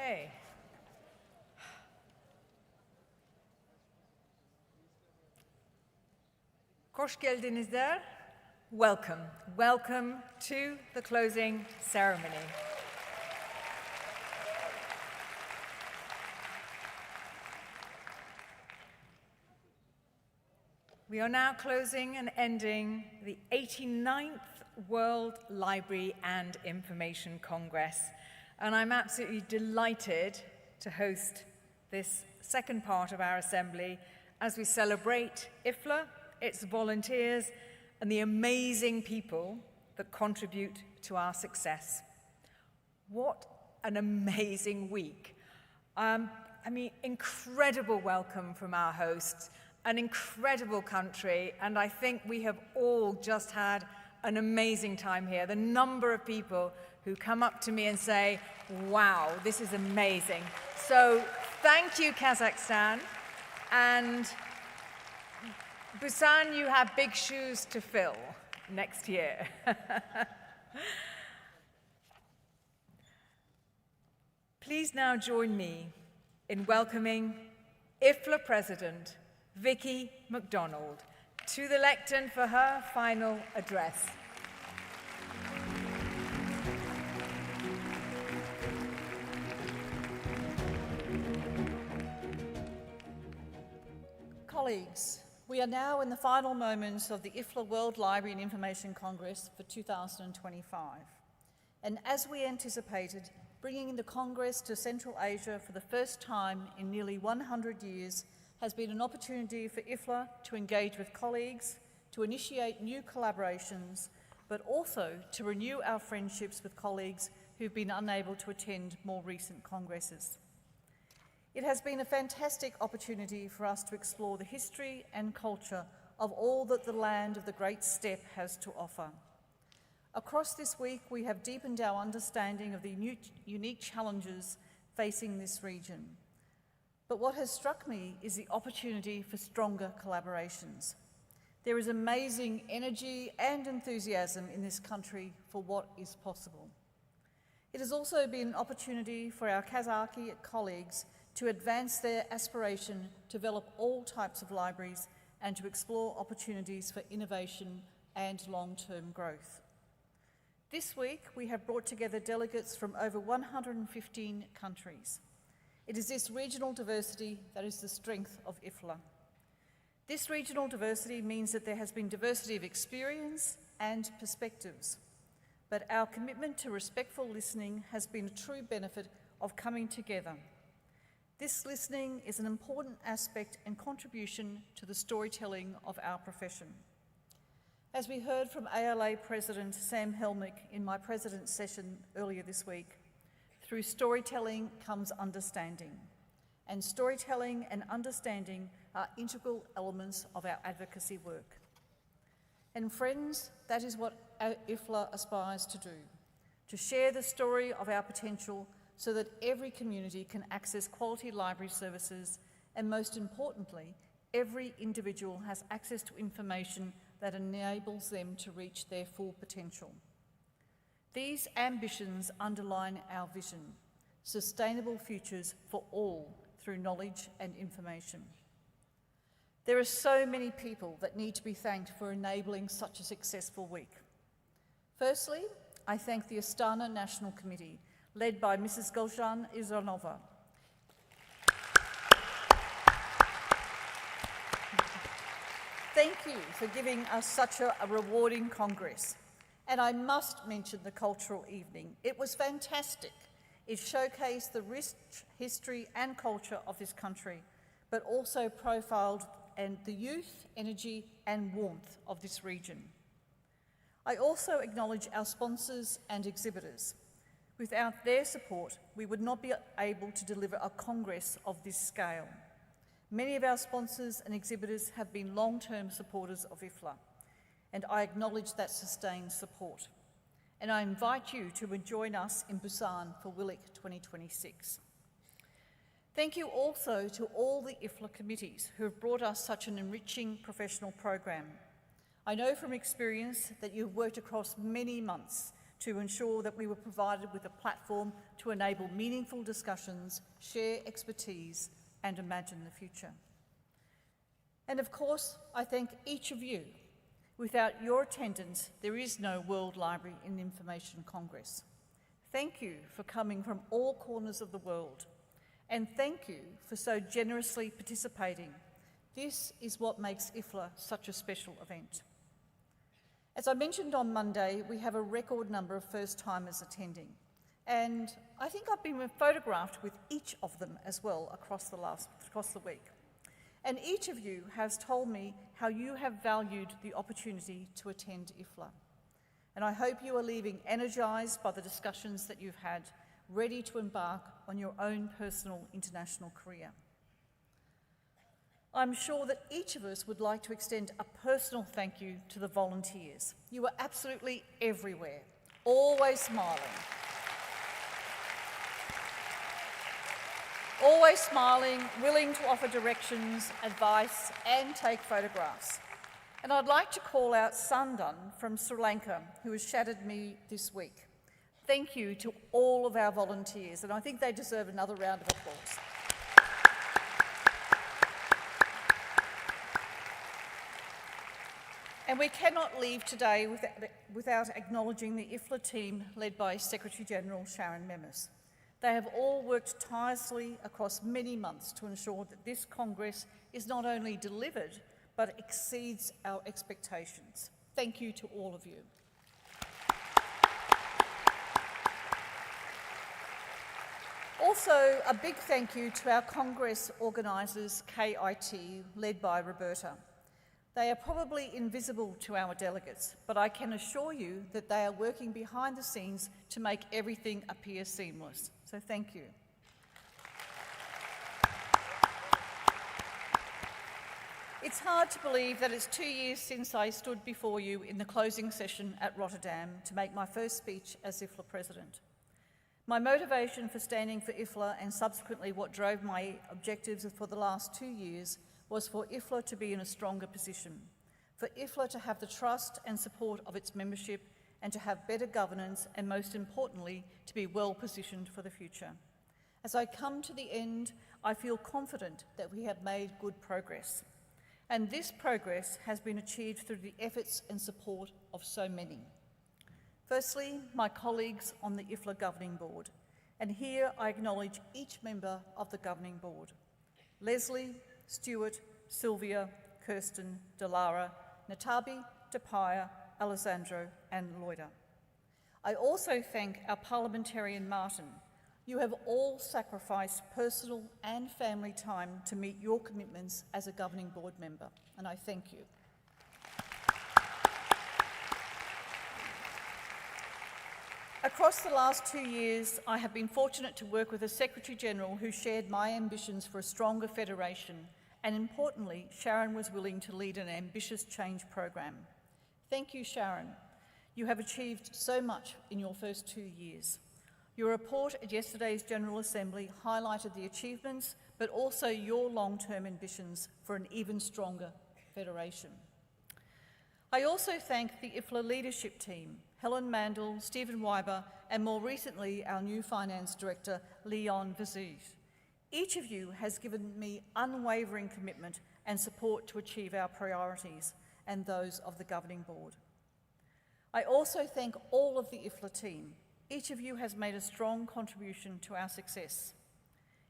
Okay. Hoş geldinizler. Welcome. Welcome to the closing ceremony. We are now closing and ending the 89th World Library and Information Congress, and I'm absolutely delighted to host this second part of our assembly as we celebrate IFLA, its volunteers, and the amazing people that contribute to our success. What an amazing week. Incredible welcome from our hosts, an incredible country, and I think we have all just had an amazing time here. The number of people who come up to me and say, wow, this is amazing. So thank you, Kazakhstan. And Busan, you have big shoes to fill next year. Please now join me in welcoming IFLA President Vicky MacDonald to the lectern for her final address. Colleagues, we are now in the final moments of the IFLA World Library and Information Congress for 2025. And as we anticipated, bringing the Congress to Central Asia for the first time in nearly 100 years has been an opportunity for IFLA to engage with colleagues, to initiate new collaborations, but also to renew our friendships with colleagues who've been unable to attend more recent congresses. It has been a fantastic opportunity for us to explore the history and culture of all that the land of the Great Steppe has to offer. Across this week, we have deepened our understanding of the unique challenges facing this region. But what has struck me is the opportunity for stronger collaborations. There is amazing energy and enthusiasm in this country for what is possible. It has also been an opportunity for our Kazakh colleagues to advance their aspiration to develop all types of libraries and to explore opportunities for innovation and long-term growth. This week, we have brought together delegates from over 115 countries. It is this regional diversity that is the strength of IFLA. This regional diversity means that there has been diversity of experience and perspectives, but our commitment to respectful listening has been a true benefit of coming together. This listening is an important aspect and contribution to the storytelling of our profession. As we heard from ALA President Sam Helmick in my President's session earlier this week, through storytelling comes understanding, and storytelling and understanding are integral elements of our advocacy work. And friends, that is what IFLA aspires to do, to share the story of our potential so that every community can access quality library services, and most importantly, every individual has access to information that enables them to reach their full potential. These ambitions underline our vision, sustainable futures for all through knowledge and information. There are so many people that need to be thanked for enabling such a successful week. Firstly, I thank the Astana National Committee, led by Mrs. Gulshan Izranova. Thank you for giving us such a rewarding Congress. And I must mention the cultural evening. It was fantastic. It showcased the rich history and culture of this country, but also profiled the youth, energy, and warmth of this region. I also acknowledge our sponsors and exhibitors. Without their support, we would not be able to deliver a Congress of this scale. Many of our sponsors and exhibitors have been long-term supporters of IFLA, and I acknowledge that sustained support. And I invite you to join us in Busan for WLIC 2026. Thank you also to all the IFLA committees who have brought us such an enriching professional program. I know from experience that you've worked across many months to ensure that we were provided with a platform to enable meaningful discussions, share expertise, and imagine the future. And of course, I thank each of you. Without your attendance, there is no World Library and Information Congress. Thank you for coming from all corners of the world, and thank you for so generously participating. This is what makes IFLA such a special event. As I mentioned on Monday, we have a record number of first-timers attending, and I think I've been photographed with each of them as well across the week. And each of you has told me how you have valued the opportunity to attend IFLA. And I hope you are leaving energised by the discussions that you've had, ready to embark on your own personal international career. I'm sure that each of us would like to extend a personal thank you to the volunteers. You were absolutely everywhere, always smiling. Always smiling, willing to offer directions, advice, and take photographs. And I'd like to call out Sandan from Sri Lanka, who has shadowed me this week. Thank you to all of our volunteers, and I think they deserve another round of applause. And we cannot leave today without acknowledging the IFLA team led by Secretary-General Sharon Memes. They have all worked tirelessly across many months to ensure that this Congress is not only delivered, but exceeds our expectations. Thank you to all of you. Also, a big thank you to our Congress organisers, KIT, led by Roberta. They are probably invisible to our delegates, but I can assure you that they are working behind the scenes to make everything appear seamless. So thank you. It's hard to believe that it's 2 years since I stood before you in the closing session at Rotterdam to make my first speech as IFLA President. My motivation for standing for IFLA and subsequently what drove my objectives for the last 2 years was for IFLA to be in a stronger position, for IFLA to have the trust and support of its membership and to have better governance and, most importantly, to be well positioned for the future. As I come to the end, I feel confident that we have made good progress. And this progress has been achieved through the efforts and support of so many. Firstly, my colleagues on the IFLA Governing Board. And here I acknowledge each member of the Governing Board. Leslie, Stuart, Sylvia, Kirsten, Delara, Natabi, Tapaya, Alessandro and Loida. I also thank our parliamentarian Martin. You have all sacrificed personal and family time to meet your commitments as a Governing Board member, and I thank you. Across the last 2 years, I have been fortunate to work with a Secretary-General who shared my ambitions for a stronger federation, and importantly, Sharon was willing to lead an ambitious change program. Thank you, Sharon. You have achieved so much in your first 2 years. Your report at yesterday's General Assembly highlighted the achievements, but also your long-term ambitions for an even stronger federation. I also thank the IFLA leadership team, Helen Mandel, Stephen Weiber, and more recently, our new Finance Director, Leon Vizige. Each of you has given me unwavering commitment and support to achieve our priorities and those of the Governing Board. I also thank all of the IFLA team. Each of you has made a strong contribution to our success.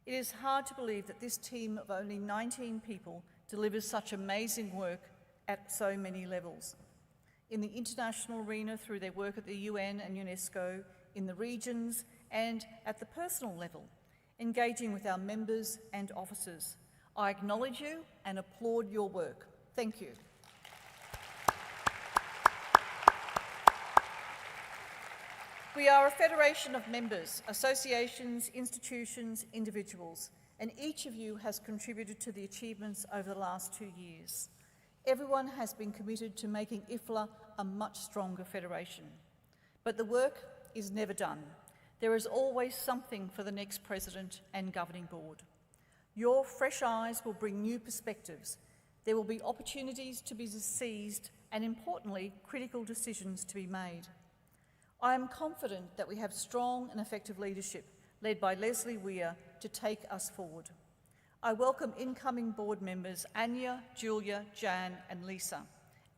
It is hard to believe that this team of only 19 people delivers such amazing work at so many levels. In the international arena through their work at the UN and UNESCO, in the regions, and at the personal level, engaging with our members and officers. I acknowledge you and applaud your work. Thank you. We are a federation of members, associations, institutions, individuals, and each of you has contributed to the achievements over the last 2 years. Everyone has been committed to making IFLA a much stronger federation. But the work is never done. There is always something for the next President and Governing Board. Your fresh eyes will bring new perspectives. There will be opportunities to be seized and, importantly, critical decisions to be made. I am confident that we have strong and effective leadership led by Leslie Weir to take us forward. I welcome incoming board members Anya, Julia, Jan and Lisa,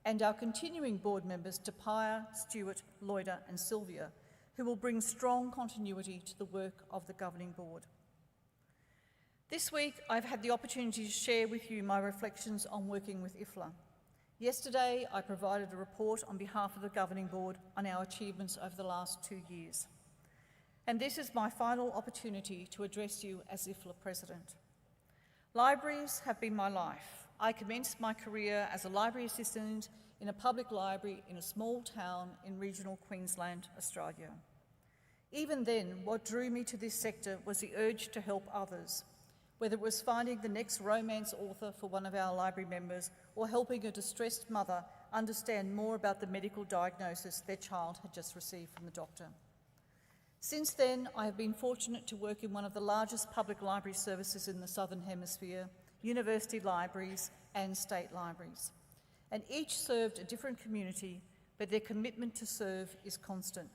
and our continuing board members Tapaya, Stuart, Loida and Sylvia, who will bring strong continuity to the work of the governing board. This week, I've had the opportunity to share with you my reflections on working with IFLA. Yesterday, I provided a report on behalf of the governing board on our achievements over the last 2 years. And this is my final opportunity to address you as IFLA President. Libraries have been my life. I commenced my career as a library assistant in a public library in a small town in regional Queensland, Australia. Even then, what drew me to this sector was the urge to help others, whether it was finding the next romance author for one of our library members or helping a distressed mother understand more about the medical diagnosis their child had just received from the doctor. Since then, I have been fortunate to work in one of the largest public library services in the Southern Hemisphere, university libraries and state libraries. And each served a different community, but their commitment to serve is constant.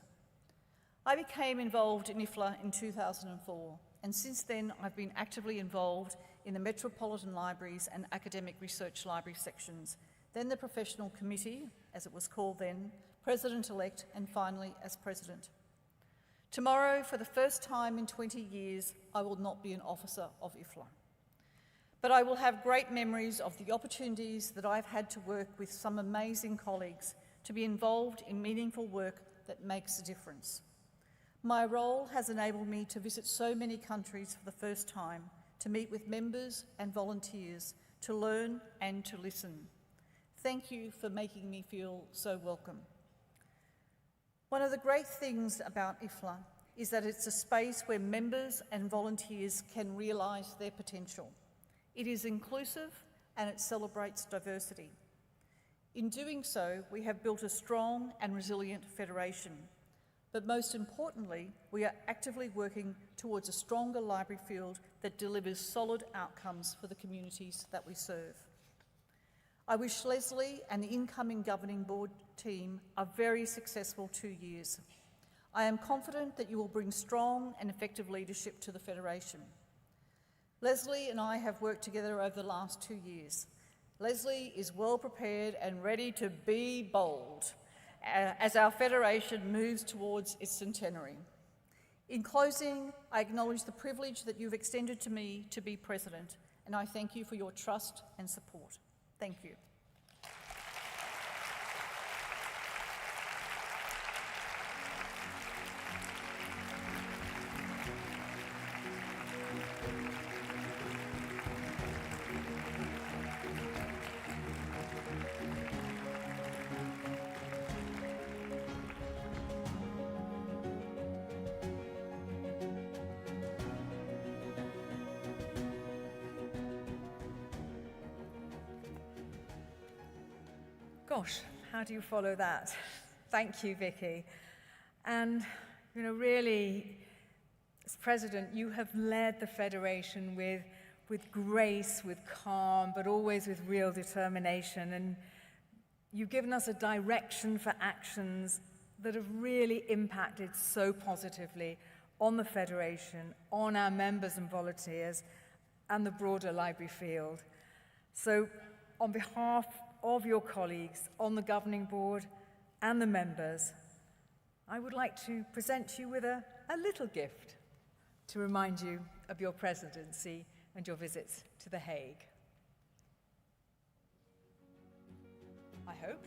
I became involved in IFLA in 2004, and since then I've been actively involved in the Metropolitan Libraries and Academic Research Library sections, then the Professional Committee, as it was called then, President-elect, and finally as President. Tomorrow, for the first time in 20 years, I will not be an officer of IFLA. But I will have great memories of the opportunities that I've had to work with some amazing colleagues to be involved in meaningful work that makes a difference. My role has enabled me to visit so many countries for the first time, to meet with members and volunteers, to learn and to listen. Thank you for making me feel so welcome. One of the great things about IFLA is that it's a space where members and volunteers can realise their potential. It is inclusive and it celebrates diversity. In doing so, we have built a strong and resilient federation. But most importantly, we are actively working towards a stronger library field that delivers solid outcomes for the communities that we serve. I wish Leslie and the incoming governing board team a very successful 2 years. I am confident that you will bring strong and effective leadership to the Federation. Leslie and I have worked together over the last 2 years. Leslie is well prepared and ready to be bold as our Federation moves towards its centenary. In closing, I acknowledge the privilege that you've extended to me to be President, and I thank you for your trust and support. Thank you. Gosh, how do you follow that? Thank you, Vicky. And, really, as President, you have led the Federation with grace, with calm, but always with real determination. And you've given us a direction for actions that have really impacted so positively on the Federation, on our members and volunteers, and the broader library field. So, on behalf of your colleagues on the governing board and the members, I would like to present you with a little gift to remind you of your presidency and your visits to The Hague. I hope.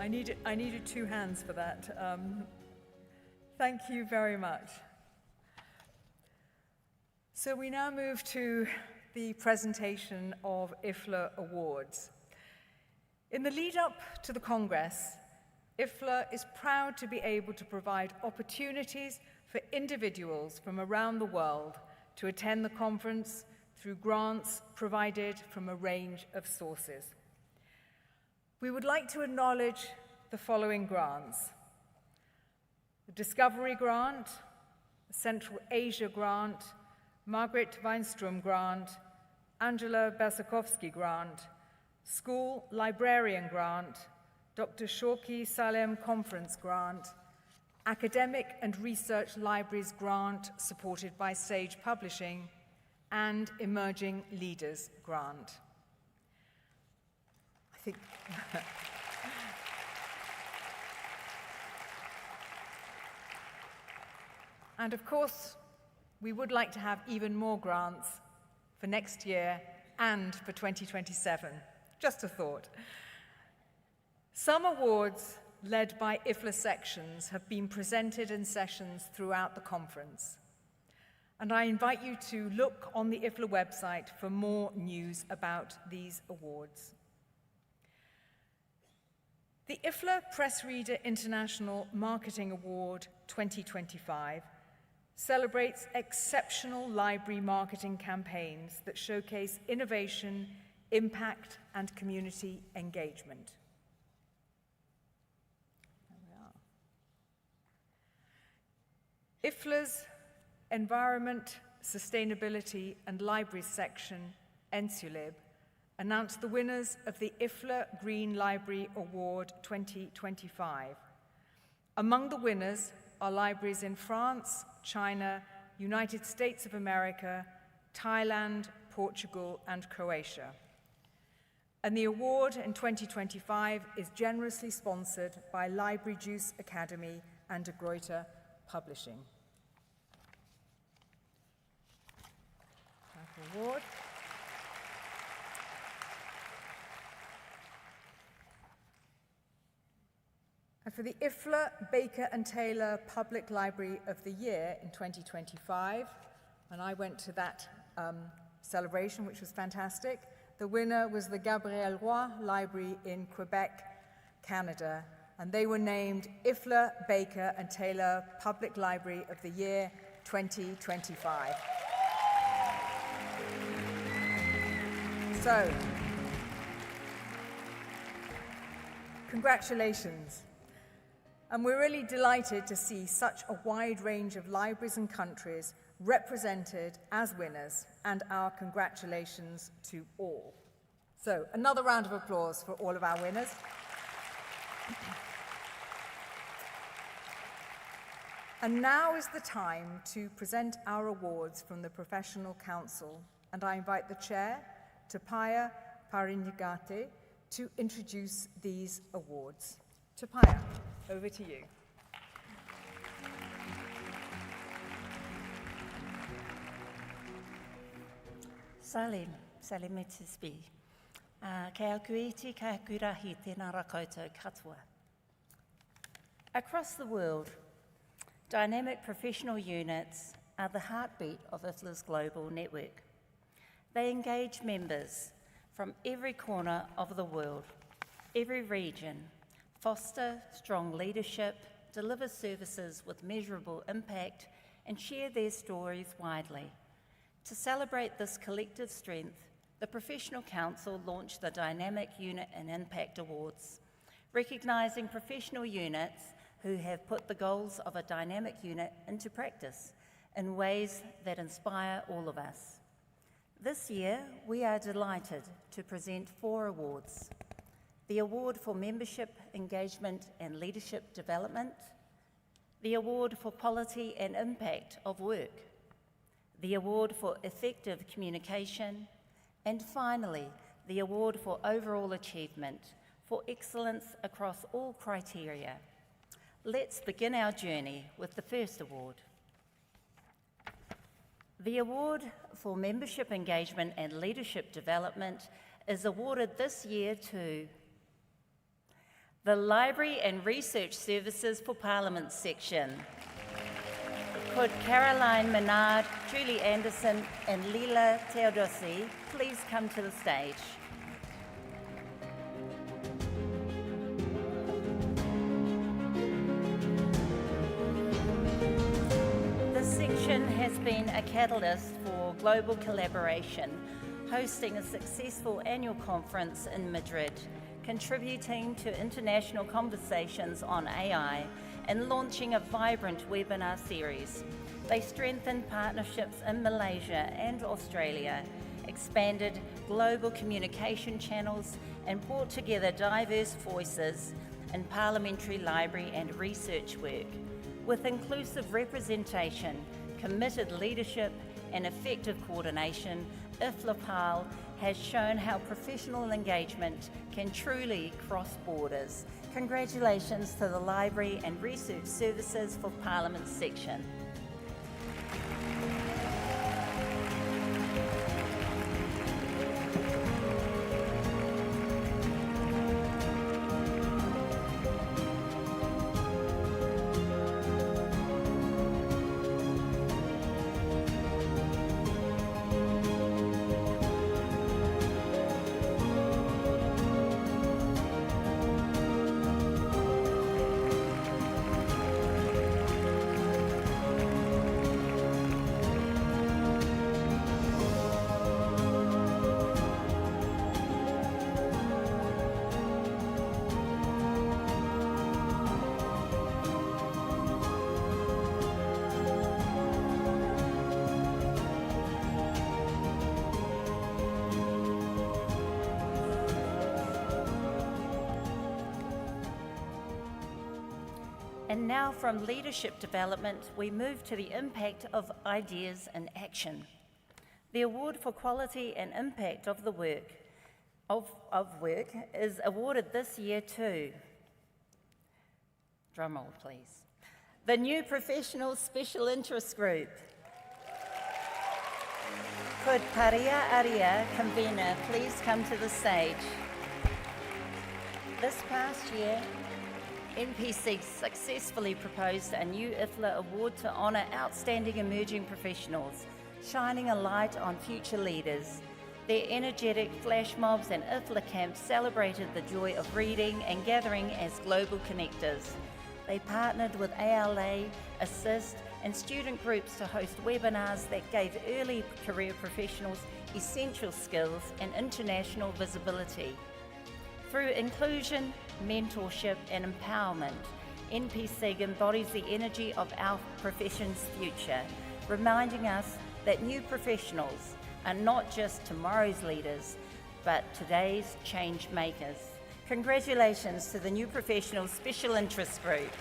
I needed two hands for that. Thank you very much. So we now move to the presentation of IFLA awards. In the lead up to the Congress, IFLA is proud to be able to provide opportunities for individuals from around the world to attend the conference through grants provided from a range of sources. We would like to acknowledge the following grants: the Discovery Grant, the Central Asia Grant, Margaret Weinstrom Grant, Angela Bersakovsky Grant, School Librarian Grant, Dr. Shorki Salem Conference Grant, Academic and Research Libraries Grant supported by Sage Publishing, and Emerging Leaders Grant. I think and of course, we would like to have even more grants for next year and for 2027. Just a thought. Some awards led by IFLA sections have been presented in sessions throughout the conference. And I invite you to look on the IFLA website for more news about these awards. The IFLA Press Reader International Marketing Award 2025 celebrates exceptional library marketing campaigns that showcase innovation, impact, and community engagement. There we are. IFLA's Environment, Sustainability and Libraries section, ENSULIB, announced the winners of the IFLA Green Library Award 2025. Among the winners are libraries in France, China, United States of America, Thailand, Portugal, and Croatia. And the award in 2025 is generously sponsored by Library Juice Academy and De Gruyter Publishing. Award. And for the IFLA Baker and Taylor Public Library of the Year in 2025, and I went to that celebration, which was fantastic. The winner was the Gabriel Roy Library in Quebec, Canada, and they were named IFLA Baker and Taylor Public Library of the Year 2025. So, congratulations. And we're really delighted to see such a wide range of libraries and countries represented as winners, and our congratulations to all. So, another round of applause for all of our winners. And now is the time to present our awards from the Professional Council, and I invite the Chair, Tapaya Parinigate, to introduce these awards. Tapaya, over to you. Salimitisbi. Kei akuiti kei akurahi tēnā rā koutou katoa. Across the world, dynamic professional units are the heartbeat of IFLA's global network. They engage members from every corner of the world, every region, foster strong leadership, deliver services with measurable impact, and share their stories widely. To celebrate this collective strength, the Professional Council launched the Dynamic Unit and Impact Awards, recognising professional units who have put the goals of a dynamic unit into practice in ways that inspire all of us. This year, we are delighted to present 4 awards: the Award for Membership, Engagement and Leadership Development, the Award for Quality and Impact of Work, the Award for Effective Communication, and finally, the Award for Overall Achievement for Excellence across all criteria. Let's begin our journey with the first award. The Award for Membership Engagement and Leadership Development is awarded this year to The Library and Research Services for Parliament section. Could Caroline Menard, Julie Anderson and Lila Teodosi please come to the stage? This section has been a catalyst for global collaboration, hosting a successful annual conference in Madrid, contributing to international conversations on AI, and launching a vibrant webinar series. They strengthened partnerships in Malaysia and Australia, expanded global communication channels, and brought together diverse voices in parliamentary library and research work. With inclusive representation, committed leadership, and effective coordination, IFLA has shown how professional engagement can truly cross borders. Congratulations to the Library and Research Services for Parliament section. And now from leadership development, we move to the impact of ideas and action. The award for quality and impact of the work is awarded this year to, drum roll please, the New Professional Special Interest Group. Could Paria Aria, convener, please come to the stage? This past year, NPC successfully proposed a new IFLA award to honour outstanding emerging professionals, shining a light on future leaders. Their energetic flash mobs and IFLA camps celebrated the joy of reading and gathering as global connectors. They partnered with ALA, Assist and student groups to host webinars that gave early career professionals essential skills and international visibility. Through inclusion, mentorship and empowerment, NPC embodies the energy of our profession's future, reminding us that new professionals are not just tomorrow's leaders, but today's change makers. Congratulations to the New Professional Special Interest Group.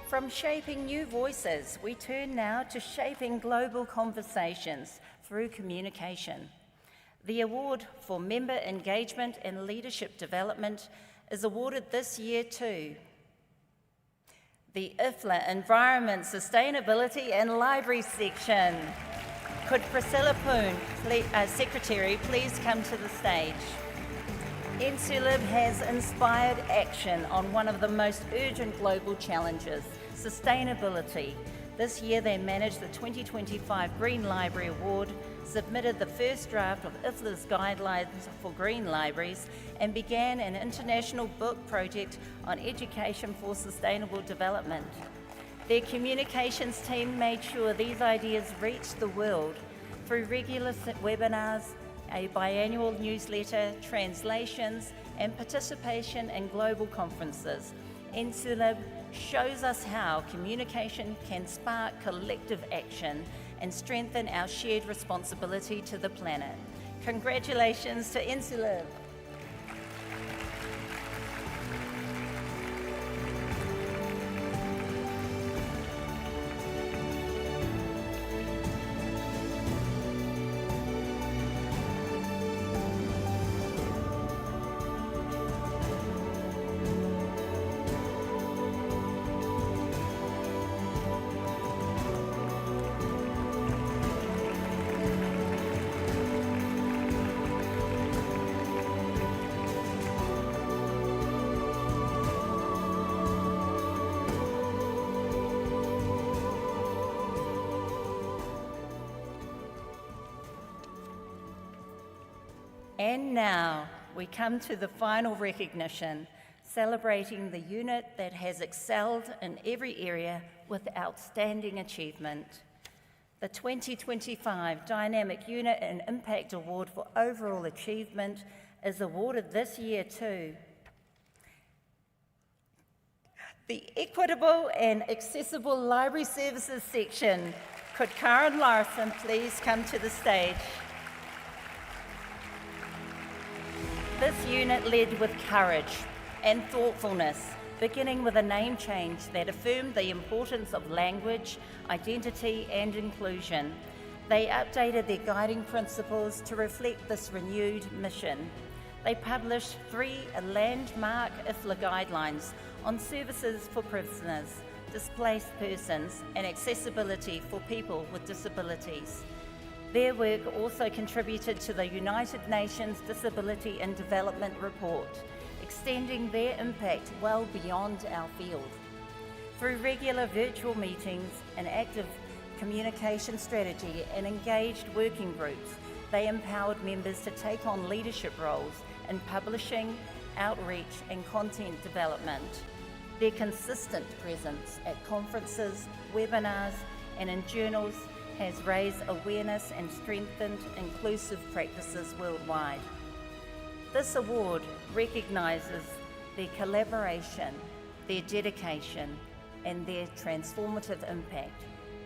From shaping new voices, we turn now to shaping global conversations through communication. The award for member engagement and leadership development is awarded this year to the IFLA Environment, Sustainability and Library section. Could Priscilla Poon, Secretary, please come to the stage? NSULIB has inspired action on one of the most urgent global challenges, sustainability. This year they managed the 2025 Green Library Award, submitted the first draft of IFLA's guidelines for green libraries, and began an international book project on education for sustainable development. Their communications team made sure these ideas reached the world through regular webinars, a biannual newsletter, translations, and participation in global conferences. NSULIB shows us how communication can spark collective action and strengthen our shared responsibility to the planet. Congratulations to Insula. And now we come to the final recognition, celebrating the unit that has excelled in every area with outstanding achievement. The 2025 Dynamic Unit and Impact Award for Overall Achievement is awarded this year too. The Equitable and Accessible Library Services section. Could Karen Larson please come to the stage? This unit led with courage and thoughtfulness, beginning with a name change that affirmed the importance of language, identity, and inclusion. They updated their guiding principles to reflect this renewed mission. They published 3 landmark IFLA guidelines on services for prisoners, displaced persons, and accessibility for people with disabilities. Their work also contributed to the United Nations Disability and Development Report, extending their impact well beyond our field. Through regular virtual meetings, an active communication strategy, and engaged working groups, they empowered members to take on leadership roles in publishing, outreach, and content development. Their consistent presence at conferences, webinars, and in journals has raised awareness and strengthened inclusive practices worldwide. This award recognises their collaboration, their dedication, and their transformative impact.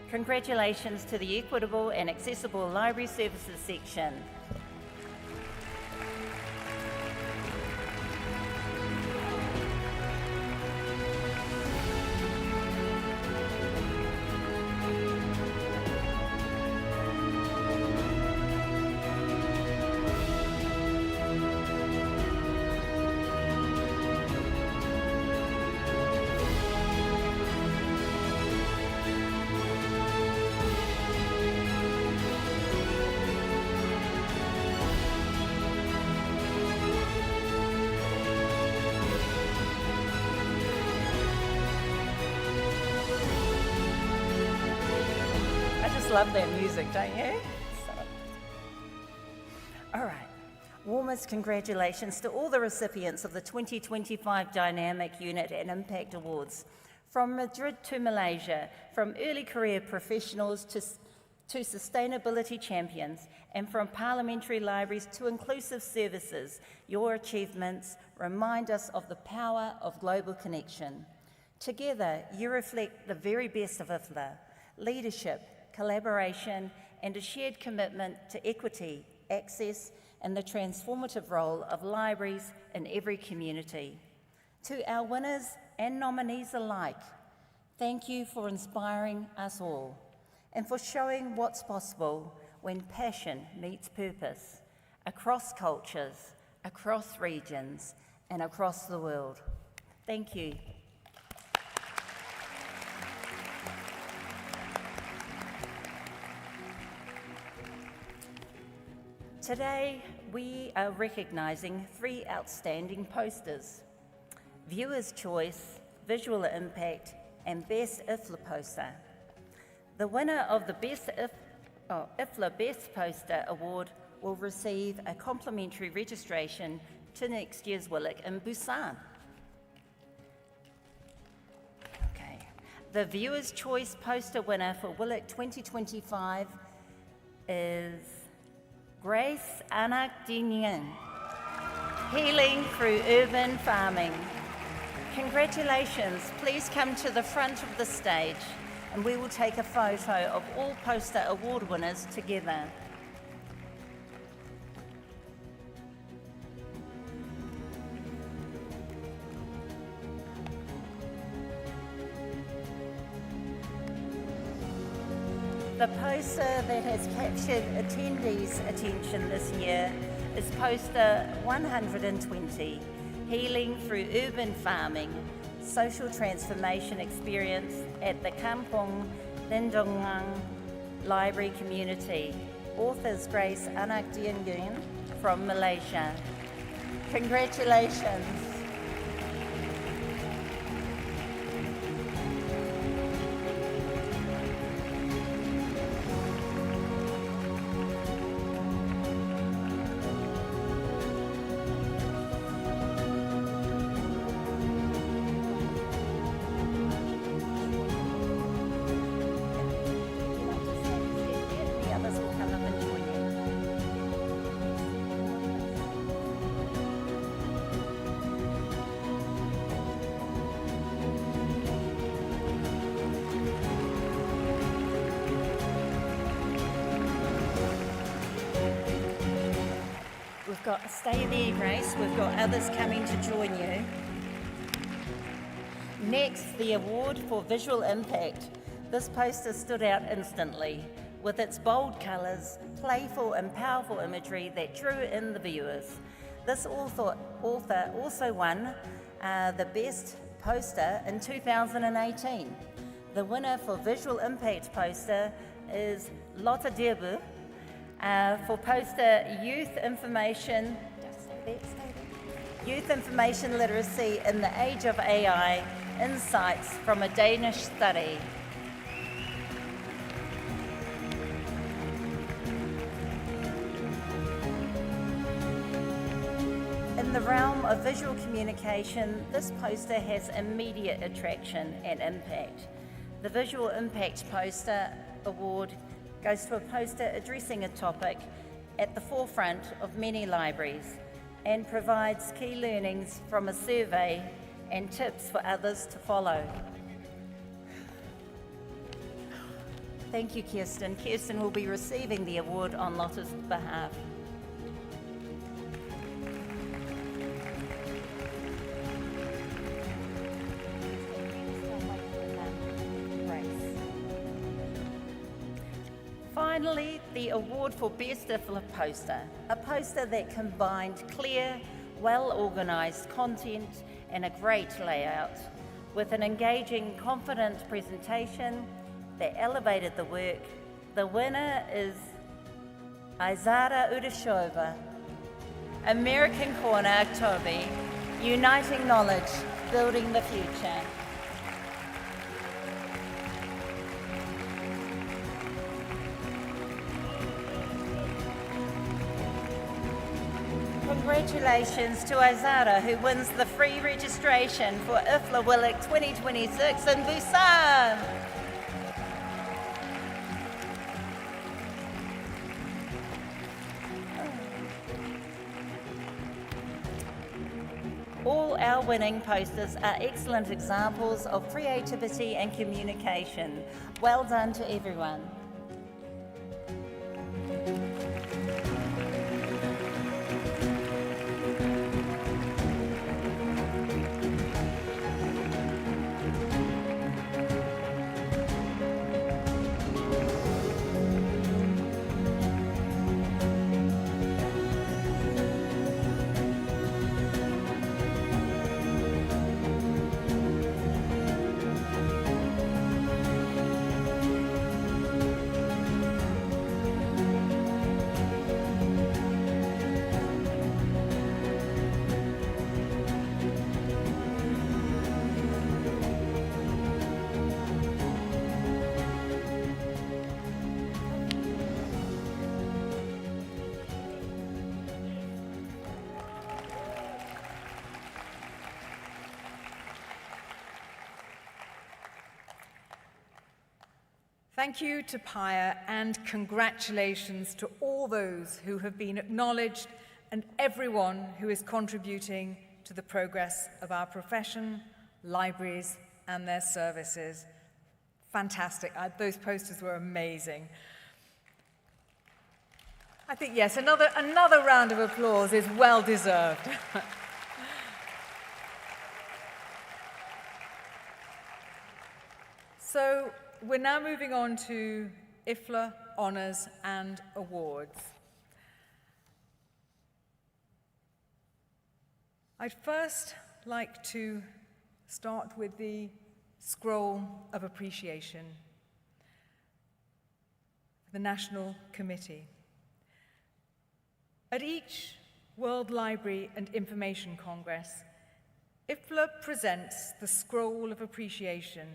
Congratulations to the Equitable and Accessible Library Services section. Love that music, don't you? All right. Warmest congratulations to all the recipients of the 2025 Dynamic Unit and Impact Awards. From Madrid to Malaysia, from early career professionals to sustainability champions, and from parliamentary libraries to inclusive services, your achievements remind us of the power of global connection. Together, you reflect the very best of IFLA, leadership, collaboration, and a shared commitment to equity, access, and the transformative role of libraries in every community. To our winners and nominees alike, thank you for inspiring us all and for showing what's possible when passion meets purpose, across cultures, across regions, and across the world. Thank you. Today, we are recognising 3 outstanding posters: Viewer's Choice, Visual Impact, and Best IFLA Poster. The winner of the IFLA Best Poster Award will receive a complimentary registration to next year's WLIC in Busan. Okay. The Viewer's Choice Poster winner for WLIC 2025 is Grace Anak-Dinyan, Healing Through Urban Farming. Congratulations. Please come to the front of the stage and we will take a photo of all poster award winners together. The poster that has captured attendees' attention this year is poster 120, Healing Through Urban Farming, Social Transformation Experience at the Kampong Lindongang Library Community. Authors Grace Anakdiangun from Malaysia. Congratulations. The others will come up and join you. We've got, stay there, Grace. We've got others coming to join you. Next, the award for visual impact. This poster stood out instantly with its bold colours, playful and powerful imagery that drew in the viewers. This author also won the best poster in 2018. The winner for visual impact poster is Lotte Derbu for poster Youth Information Literacy in the Age of AI, Insights from a Danish Study. In the realm of visual communication, this poster has immediate attraction and impact. The Visual Impact Poster Award goes to a poster addressing a topic at the forefront of many libraries and provides key learnings from a survey and tips for others to follow. Thank you, Kirsten. Kirsten will be receiving the award on Lotte's behalf. Finally, the award for Best IFLA Poster, a poster that combined clear, well-organised content and a great layout with an engaging, confident presentation that elevated the work. The winner is Izara Udashova, American Corner, October, Uniting Knowledge, Building the Future. Congratulations to Azara, who wins the free registration for IFLA WLIC 2026 in Busan. All our winning posters are excellent examples of creativity and communication. Well done to everyone. Thank you to Paya, and congratulations to all those who have been acknowledged and everyone who is contributing to the progress of our profession, libraries, and their services. Fantastic. Those posters were amazing. I think, yes, another round of applause is well deserved. So we're now moving on to IFLA Honours and Awards. I'd first like to start with the scroll of appreciation, the National Committee. At each World Library and Information Congress, IFLA presents the scroll of appreciation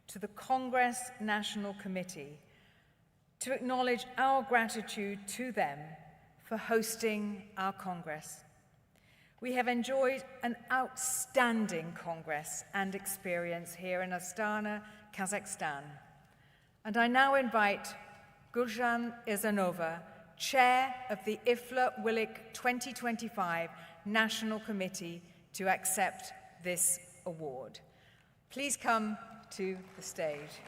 to the Congress National Committee to acknowledge our gratitude to them for hosting our Congress. We have enjoyed an outstanding Congress and experience here in Astana, Kazakhstan. And I now invite Gulshan Izanova, Chair of the IFLA WLIC 2025 National Committee, to accept this award. Please come to the stage.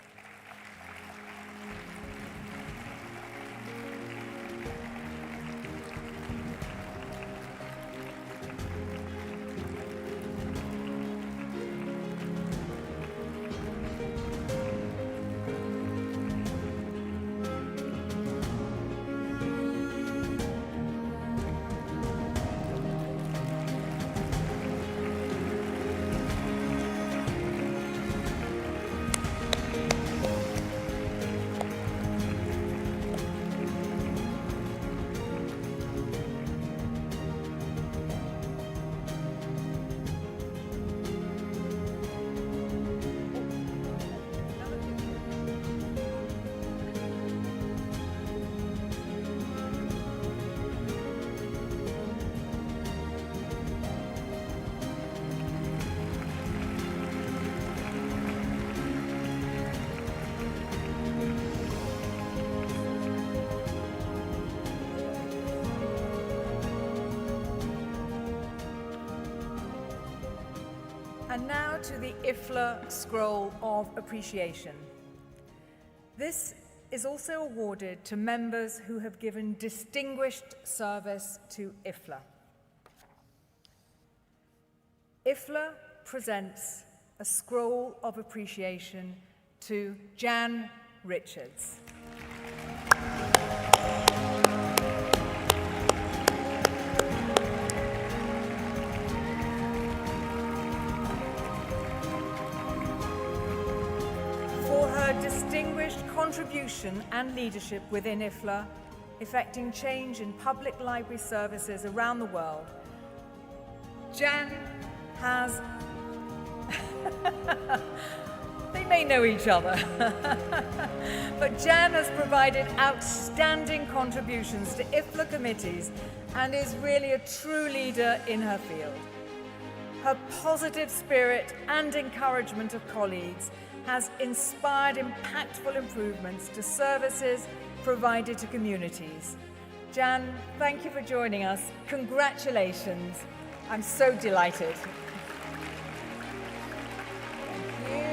And now to the IFLA Scroll of Appreciation. This is also awarded to members who have given distinguished service to IFLA. IFLA presents a Scroll of Appreciation to Jan Richards. Distinguished contribution and leadership within IFLA, effecting change in public library services around the world. Jan has... they may know each other. But Jan has provided outstanding contributions to IFLA committees and is really a true leader in her field. Her positive spirit and encouragement of colleagues has inspired impactful improvements to services provided to communities. Jan, thank you for joining us. Congratulations. I'm so delighted. Thank you.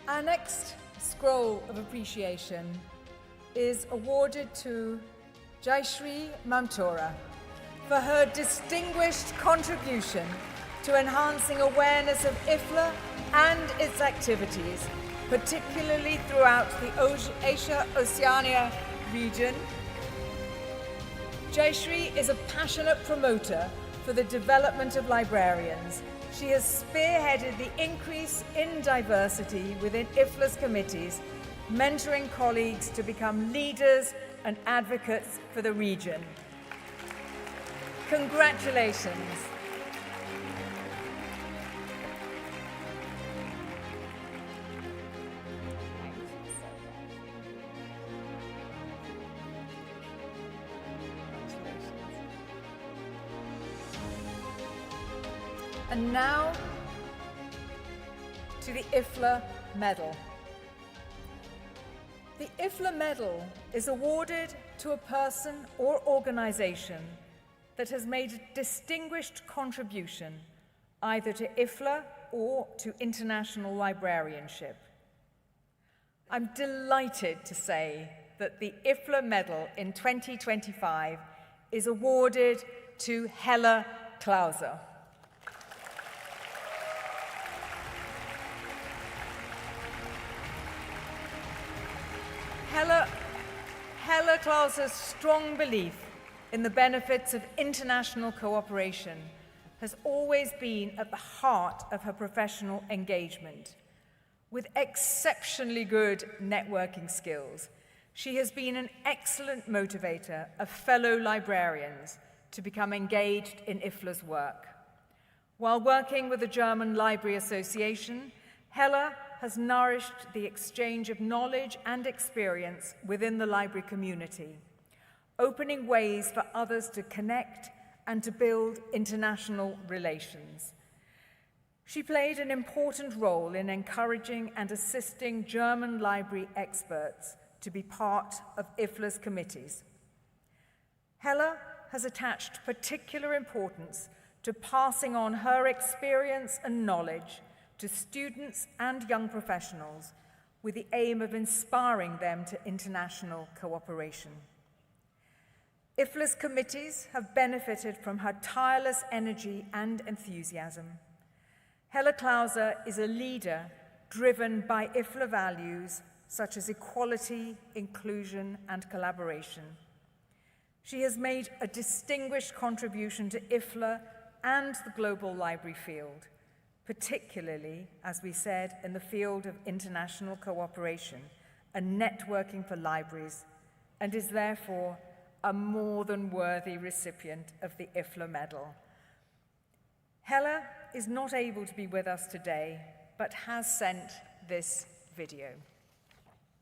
Our next Scroll of Appreciation is awarded to Jayashree Mamtora for her distinguished contribution to enhancing awareness of IFLA and its activities, particularly throughout the Asia-Oceania region. Jayashree is a passionate promoter for the development of librarians. She has spearheaded the increase in diversity within IFLA's committees, mentoring colleagues to become leaders and advocates for the region. Congratulations. And now to the IFLA Medal. The IFLA Medal is awarded to a person or organization that has made a distinguished contribution either to IFLA or to international librarianship. I'm delighted to say that the IFLA Medal in 2025 is awarded to Hella Klauser. Hella Klauser's strong belief in the benefits of international cooperation has always been at the heart of her professional engagement. With exceptionally good networking skills, she has been an excellent motivator of fellow librarians to become engaged in IFLA's work. While working with the German Library Association, Hella has nourished the exchange of knowledge and experience within the library community, opening ways for others to connect and to build international relations. She played an important role in encouraging and assisting German library experts to be part of IFLA's committees. Hella has attached particular importance to passing on her experience and knowledge to students and young professionals with the aim of inspiring them to international cooperation. IFLA's committees have benefited from her tireless energy and enthusiasm. Hella Klauser is a leader driven by IFLA values such as equality, inclusion, and collaboration. She has made a distinguished contribution to IFLA and the global library field, particularly, as we said, in the field of international cooperation and networking for libraries, and is therefore a more than worthy recipient of the IFLA medal. Hella is not able to be with us today, but has sent this video.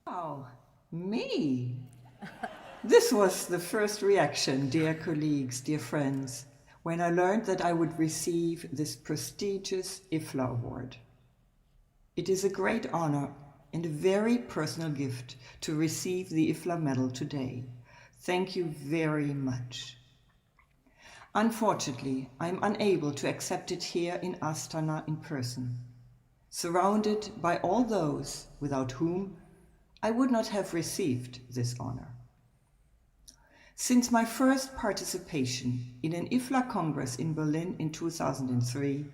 Oh, me? This was the first reaction, dear colleagues, dear friends, when I learned that I would receive this prestigious IFLA award. It is a great honor and a very personal gift to receive the IFLA medal today. Thank you very much. Unfortunately, I'm unable to accept it here in Astana in person, surrounded by all those without whom I would not have received this honor. Since my first participation in an IFLA Congress in Berlin in 2003,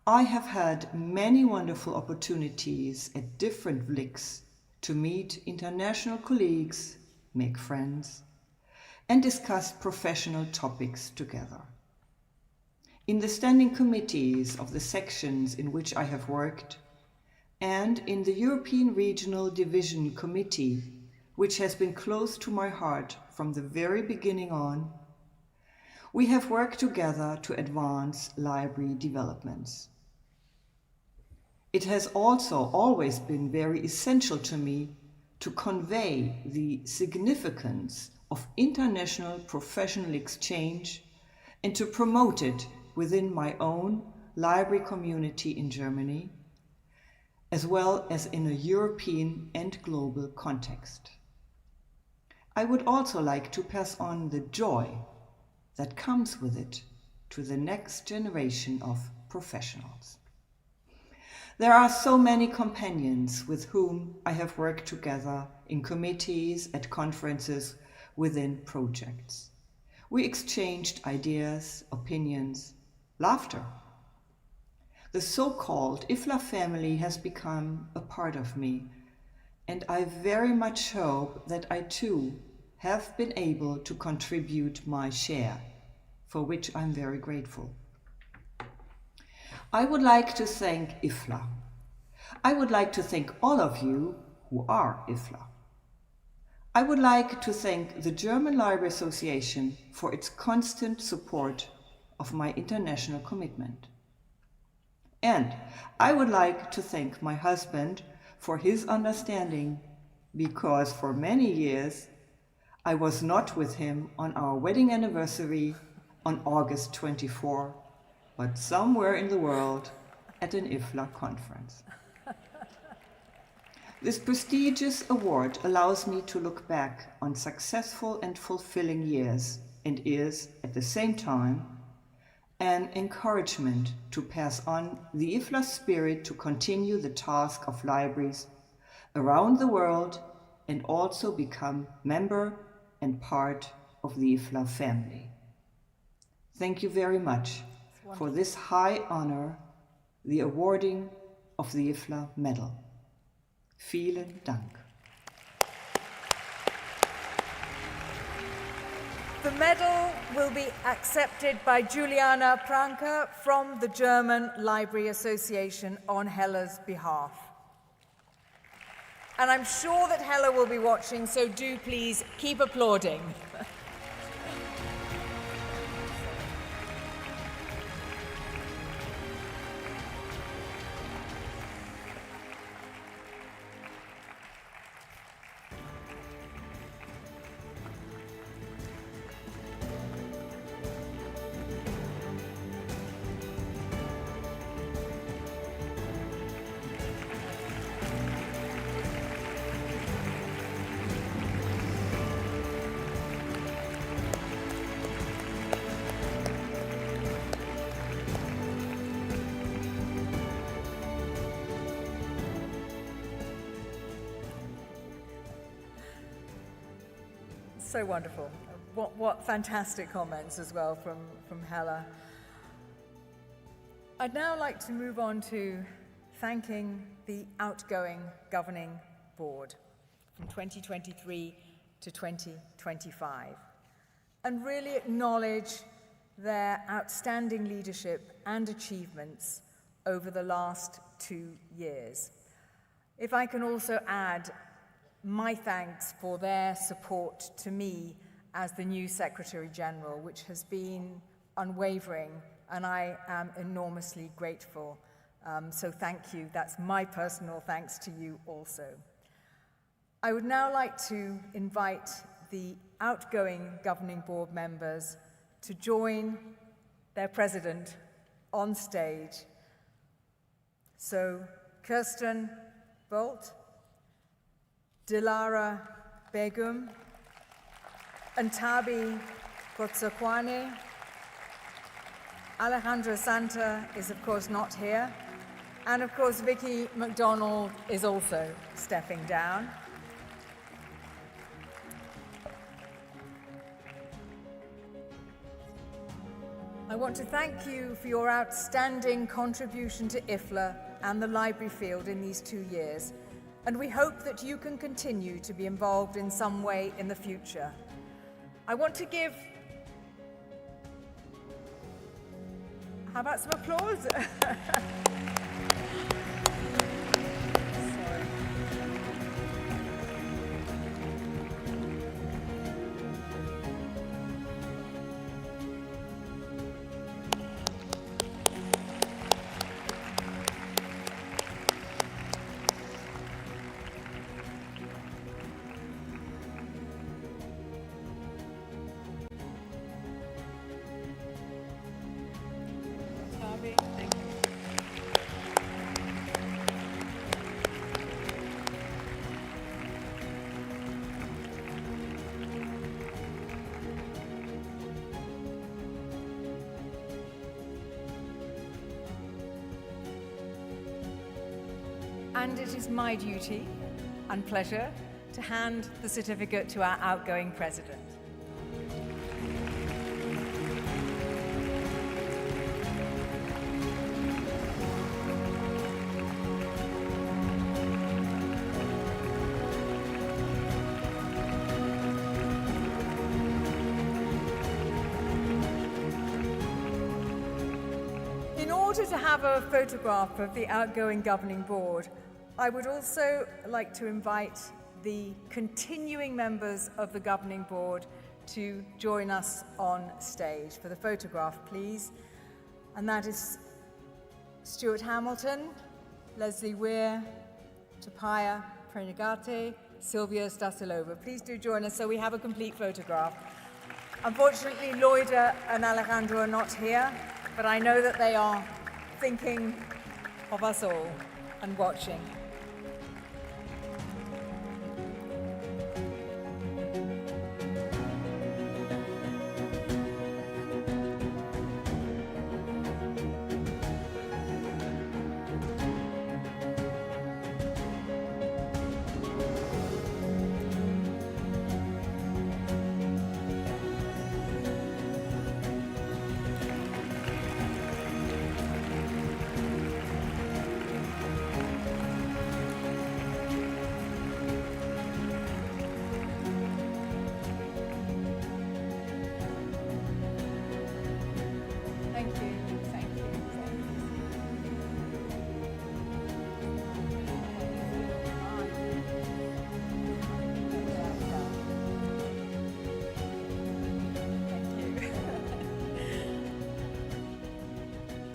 I have had many wonderful opportunities at different WLICs to meet international colleagues, make friends, and discuss professional topics together. In the standing committees of the sections in which I have worked, and in the European Regional Division Committee, which has been close to my heart from the very beginning on, we have worked together to advance library developments. It has also always been very essential to me to convey the significance of international professional exchange and to promote it within my own library community in Germany, as well as in a European and global context. I would also like to pass on the joy that comes with it to the next generation of professionals. There are so many companions with whom I have worked together in committees, at conferences, within projects. We exchanged ideas, opinions, laughter. The so-called IFLA family has become a part of me, and I very much hope that I too have been able to contribute my share, for which I'm very grateful. I would like to thank IFLA. I would like to thank all of you who are IFLA. I would like to thank the German Library Association for its constant support of my international commitment. And I would like to thank my husband for his understanding, because for many years I was not with him on our wedding anniversary on August 24, but somewhere in the world at an IFLA conference. This prestigious award allows me to look back on successful and fulfilling years and is, at the same time, an encouragement to pass on the IFLA spirit to continue the task of libraries around the world and also become member and part of the IFLA family. Thank you very much for this high honor, the awarding of the IFLA medal. Vielen Dank. The medal will be accepted by Juliana Pranke from the German Library Association on Hella's behalf. And I'm sure that Hella will be watching, so do please keep applauding. So wonderful. What fantastic comments as well from Hella. I'd now like to move on to thanking the outgoing governing board from 2023 to 2025 and really acknowledge their outstanding leadership and achievements over the last 2 years. If I can also add my thanks for their support to me as the new Secretary General, which has been unwavering, and I am enormously grateful. So thank you. That's my personal thanks to you also. I would now like to invite the outgoing governing board members to join their president on stage. So Kirsten Bolt, Dilara Begum, Antabi Gotsakwane. Alejandra Santa is of course not here. And of course Vicky MacDonald is also stepping down. I want to thank you for your outstanding contribution to IFLA and the library field in these 2 years. And we hope that you can continue to be involved in some way in the future. I want to give... How about some applause? And it is my duty and pleasure to hand the certificate to our outgoing president. In order to have a photograph of the outgoing governing board, I would also like to invite the continuing members of the governing board to join us on stage for the photograph, please. And that is Stuart Hamilton, Leslie Weir, Tapaya Prenegate, Sylvia Stasilova. Please do join us so we have a complete photograph. Unfortunately, Loida and Alejandro are not here, but I know that they are thinking of us all and watching.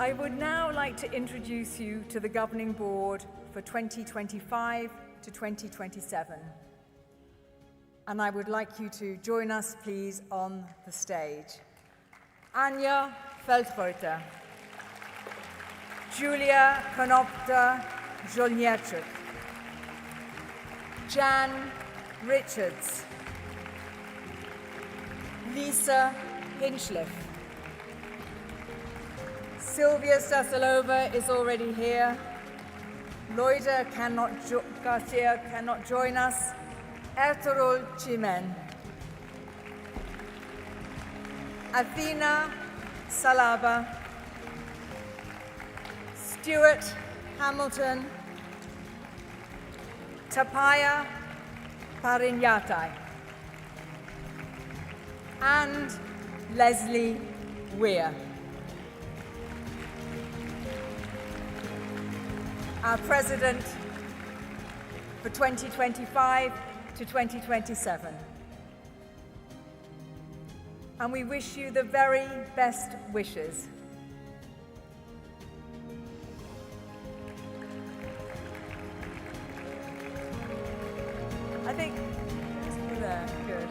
I would now like to introduce you to the Governing Board for 2025 to 2027. And I would like you to join us, please, on the stage. Anja Feldreuter, Julia Konopka-Żołnierczuk, Jan Richards, Lisa Hinchliff. Sylvia Stasilova is already here. Loida Garcia cannot join us. Ertuğrul Çimen. Athena Salaba. Stuart Hamilton. Tapaya Parinyatai. And Leslie Weir. Our President for 2025 to 2027. And we wish you the very best wishes. I think it's there, good.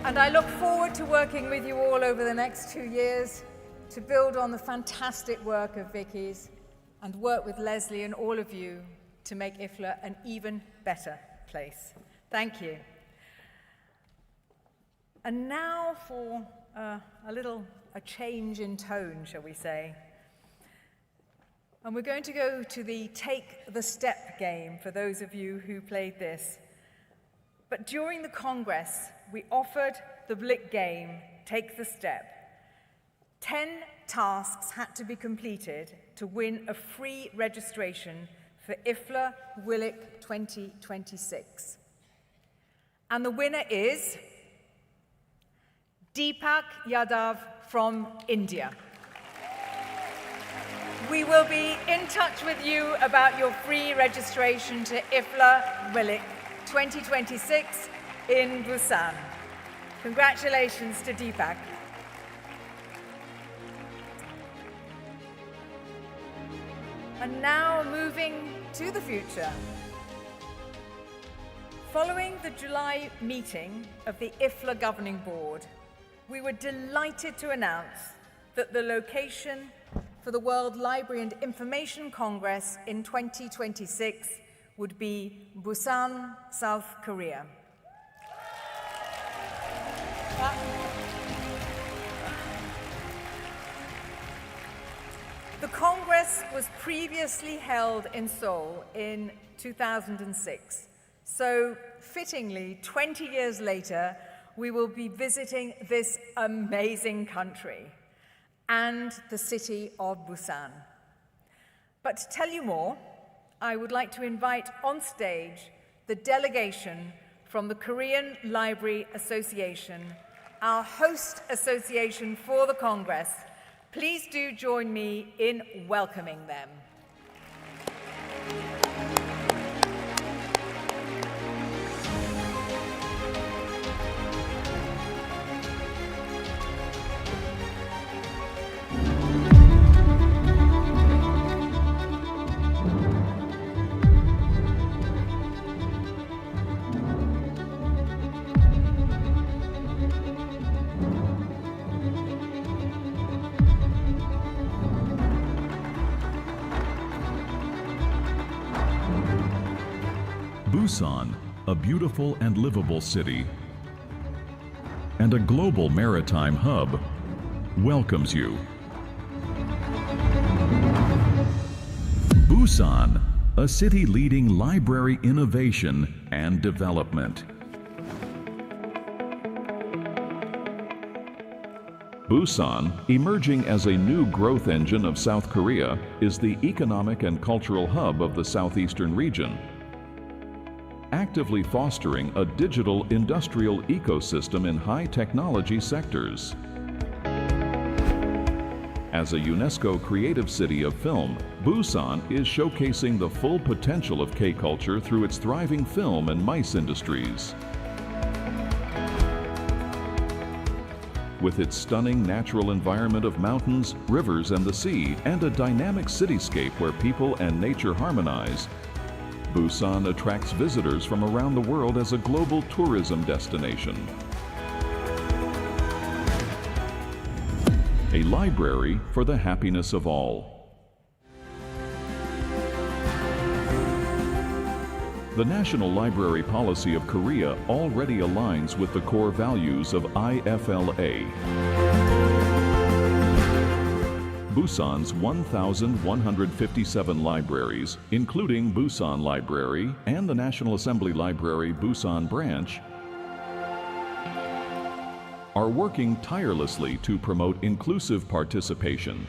And I look forward to working with you all over the next 2 years to build on the fantastic work of Vicky's and work with Leslie and all of you to make IFLA an even better place. Thank you. And now for a change in tone, shall we say. And we're going to go to the Take the Step game for those of you who played this. But during the Congress, we offered the WLIC game, Take the Step. 10 tasks had to be completed to win a free registration for IFLA WLIC 2026. And the winner is Deepak Yadav from India. We will be in touch with you about your free registration to IFLA WLIC 2026 in Busan. Congratulations to Deepak. And now moving to the future. Following the July meeting of the IFLA Governing Board, we were delighted to announce that the location for the World Library and Information Congress in 2026 would be Busan, South Korea. The Congress was previously held in Seoul in 2006, so fittingly, 20 years later, we will be visiting this amazing country and the city of Busan. But to tell you more, I would like to invite on stage the delegation from the Korean Library Association, our host association for the Congress. Please do join me in welcoming them. Busan, a beautiful and livable city, and a global maritime hub, welcomes you. Busan, a city leading library innovation and development. Busan, emerging as a new growth engine of South Korea, is the economic and cultural hub of the southeastern region, actively fostering a digital industrial ecosystem in high technology sectors. As a UNESCO Creative City of Film, Busan is showcasing the full potential of K-culture through its thriving film and MICE industries. With its stunning natural environment of mountains, rivers, and the sea, and a dynamic cityscape where people and nature harmonize, Busan attracts visitors from around the world as a global tourism destination. A library for the happiness of all. The National Library Policy of Korea already aligns with the core values of IFLA. Busan's 1,157 libraries, including Busan Library and the National Assembly Library Busan Branch, are working tirelessly to promote inclusive participation,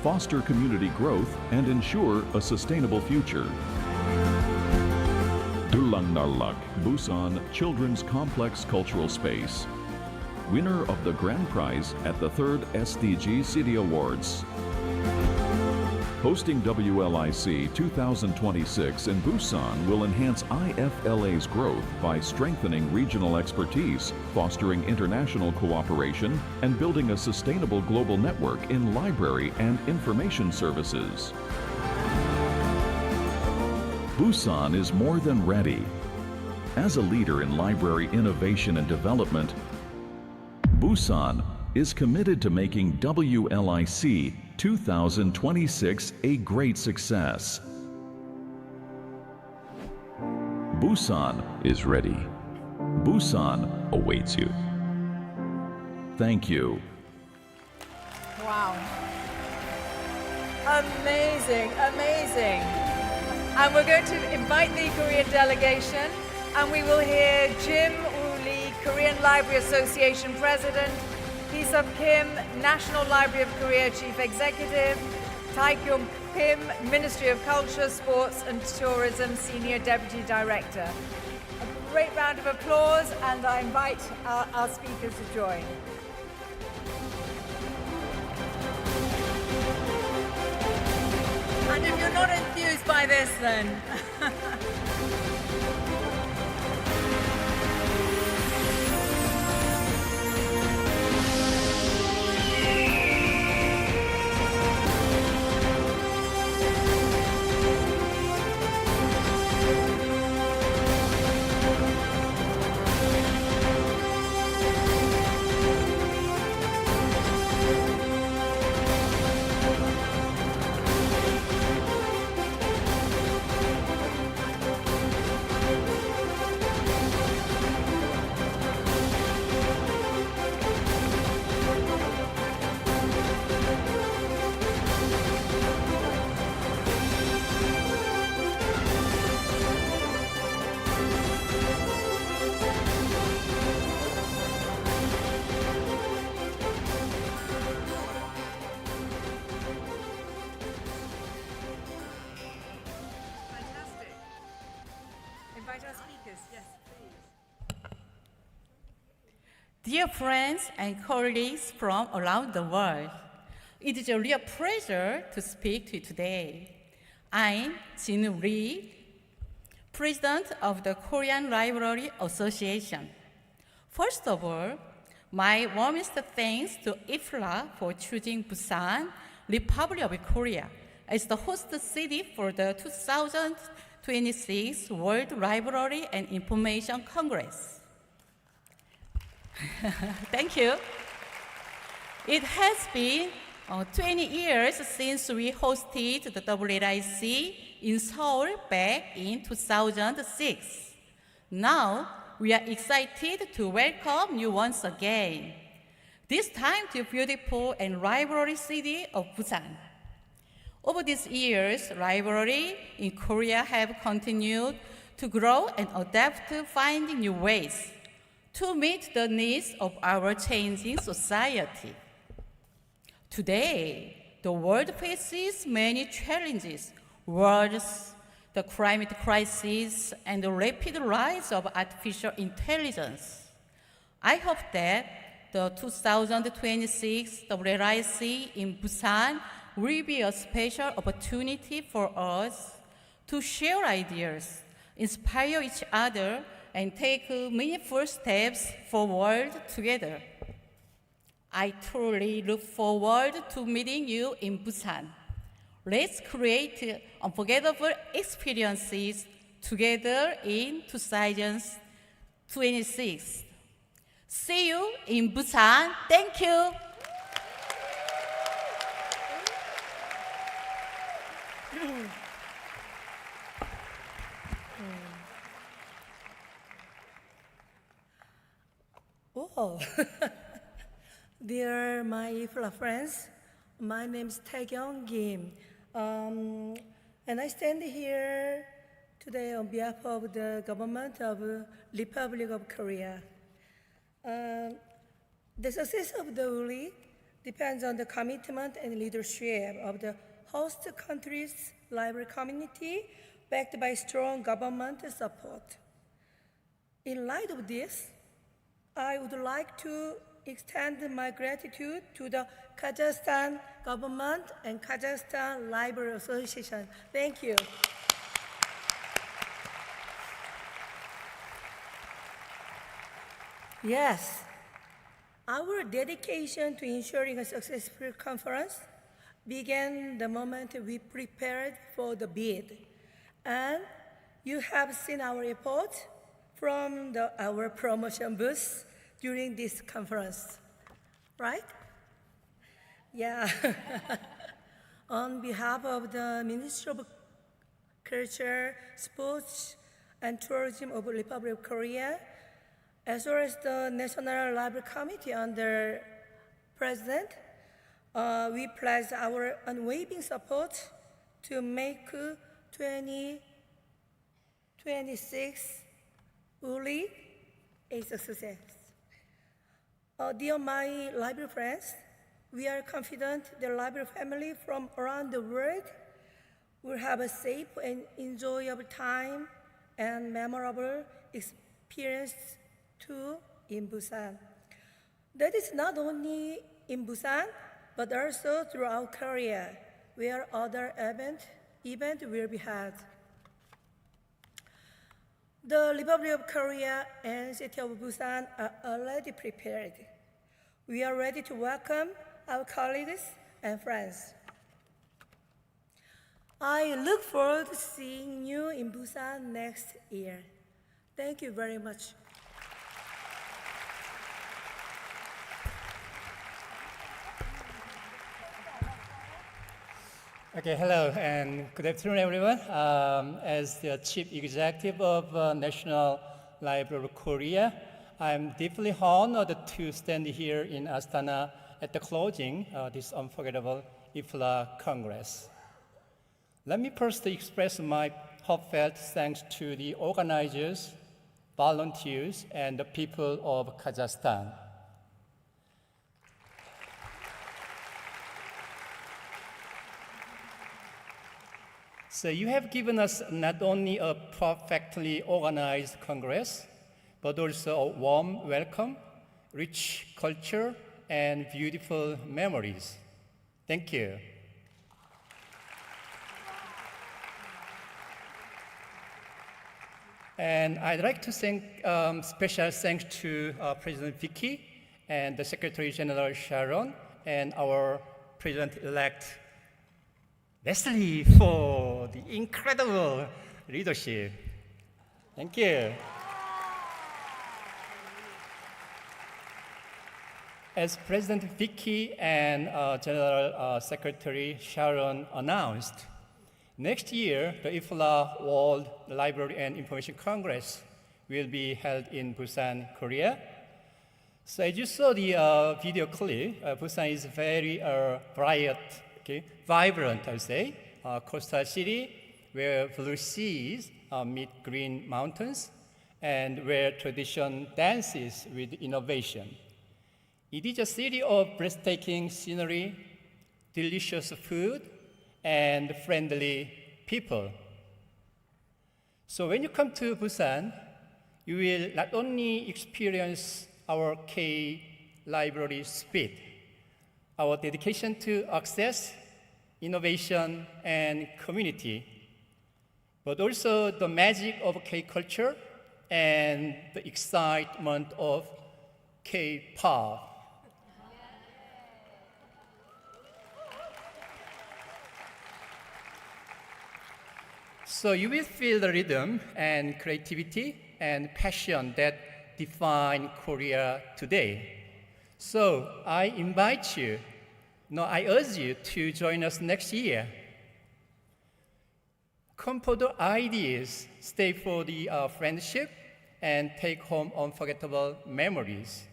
foster community growth, and ensure a sustainable future. Dulangnarlak, Busan Children's Complex Cultural Space, winner of the grand prize at the 3rd SDG City Awards. Hosting WLIC 2026 in Busan will enhance IFLA's growth by strengthening regional expertise, fostering international cooperation, and building a sustainable global network in library and information services. Busan is more than ready. As a leader in library innovation and development, Busan is committed to making WLIC 2026 a great success. Busan is ready. Busan awaits you. Thank you. Wow. Amazing, amazing. And we're going to invite the Korean delegation, and we will hear Jim Woo-lee, Korean Library Association President, Hee-sub Kim, National Library of Korea Chief Executive, Tae-kyung Kim, Ministry of Culture, Sports and Tourism Senior Deputy Director. A great round of applause, and I invite our speakers to join. And if you're not enthused by this, then... Dear friends and colleagues from around the world, it is a real pleasure to speak to you today. I'm Jin Lee, President of the Korean Library Association. First of all, my warmest thanks to IFLA for choosing Busan, Republic of Korea, as the host city for the 2026 World Library and Information Congress. Thank you. It has been 20 years since we hosted the WLIC in Seoul back in 2006. Now, we are excited to welcome you once again, this time to beautiful and library city of Busan. Over these years, library in Korea have continued to grow and adapt to finding new ways to meet the needs of our changing society. Today, the world faces many challenges, wars, the climate crisis, and the rapid rise of artificial intelligence. I hope that the 2026 WLIC in Busan will be a special opportunity for us to share ideas, inspire each other, and take meaningful steps forward together. I truly look forward to meeting you in Busan. Let's create unforgettable experiences together in 2026. See you in Busan. Thank you. Oh, dear my IFLA friends, my name is Taekyung Kim, and I stand here today on behalf of the government of Republic of Korea. The success of the WLIC depends on the commitment and leadership of the host country's library community, backed by strong government support. In light of this, I would like to extend my gratitude to the Kazakhstan government and Kazakhstan Library Association. Thank you. Yes, our dedication to ensuring a successful conference began the moment we prepared for the bid. And you have seen our report from our promotion booth during this conference, right? Yeah. On behalf of the Ministry of Culture, Sports, and Tourism of the Republic of Korea, as well as the National Library Committee under President, we pledge our unwavering support to make 2026 WLIC a success. Dear my library friends, we are confident the library family from around the world will have a safe and enjoyable time and memorable experience too in Busan. That is not only in Busan, but also throughout Korea, where other events will be held. The Republic of Korea and City of Busan are already prepared. We are ready to welcome our colleagues and friends. I look forward to seeing you in Busan next year. Thank you very much. Okay, hello and good afternoon, everyone. As the Chief Executive of National Library of Korea, I'm deeply honored to stand here in Astana at the closing of this unforgettable IFLA Congress. Let me first express my heartfelt thanks to the organizers, volunteers, and the people of Kazakhstan. So you have given us not only a perfectly organized Congress, but also a warm welcome, rich culture, and beautiful memories. Thank you. And I'd like to thank special thanks to President Vicky and the Secretary General Sharon and our President-elect Leslie for the incredible leadership. Thank you. As President Vicky and General Secretary Sharon announced, next year, the IFLA World Library and Information Congress will be held in Busan, Korea. So as you saw the video clip, Busan is very vibrant, I would say, coastal city where blue seas meet green mountains and where tradition dances with innovation. It is a city of breathtaking scenery, delicious food, and friendly people. So when you come to Busan, you will not only experience our K library spirit, our dedication to access, innovation, and community, but also the magic of K-culture and the excitement of K-pop. So you will feel the rhythm and creativity and passion that define Korea today. So I invite you, no, I urge you to join us next year. Come for the ideas, stay for the friendship, and take home unforgettable memories.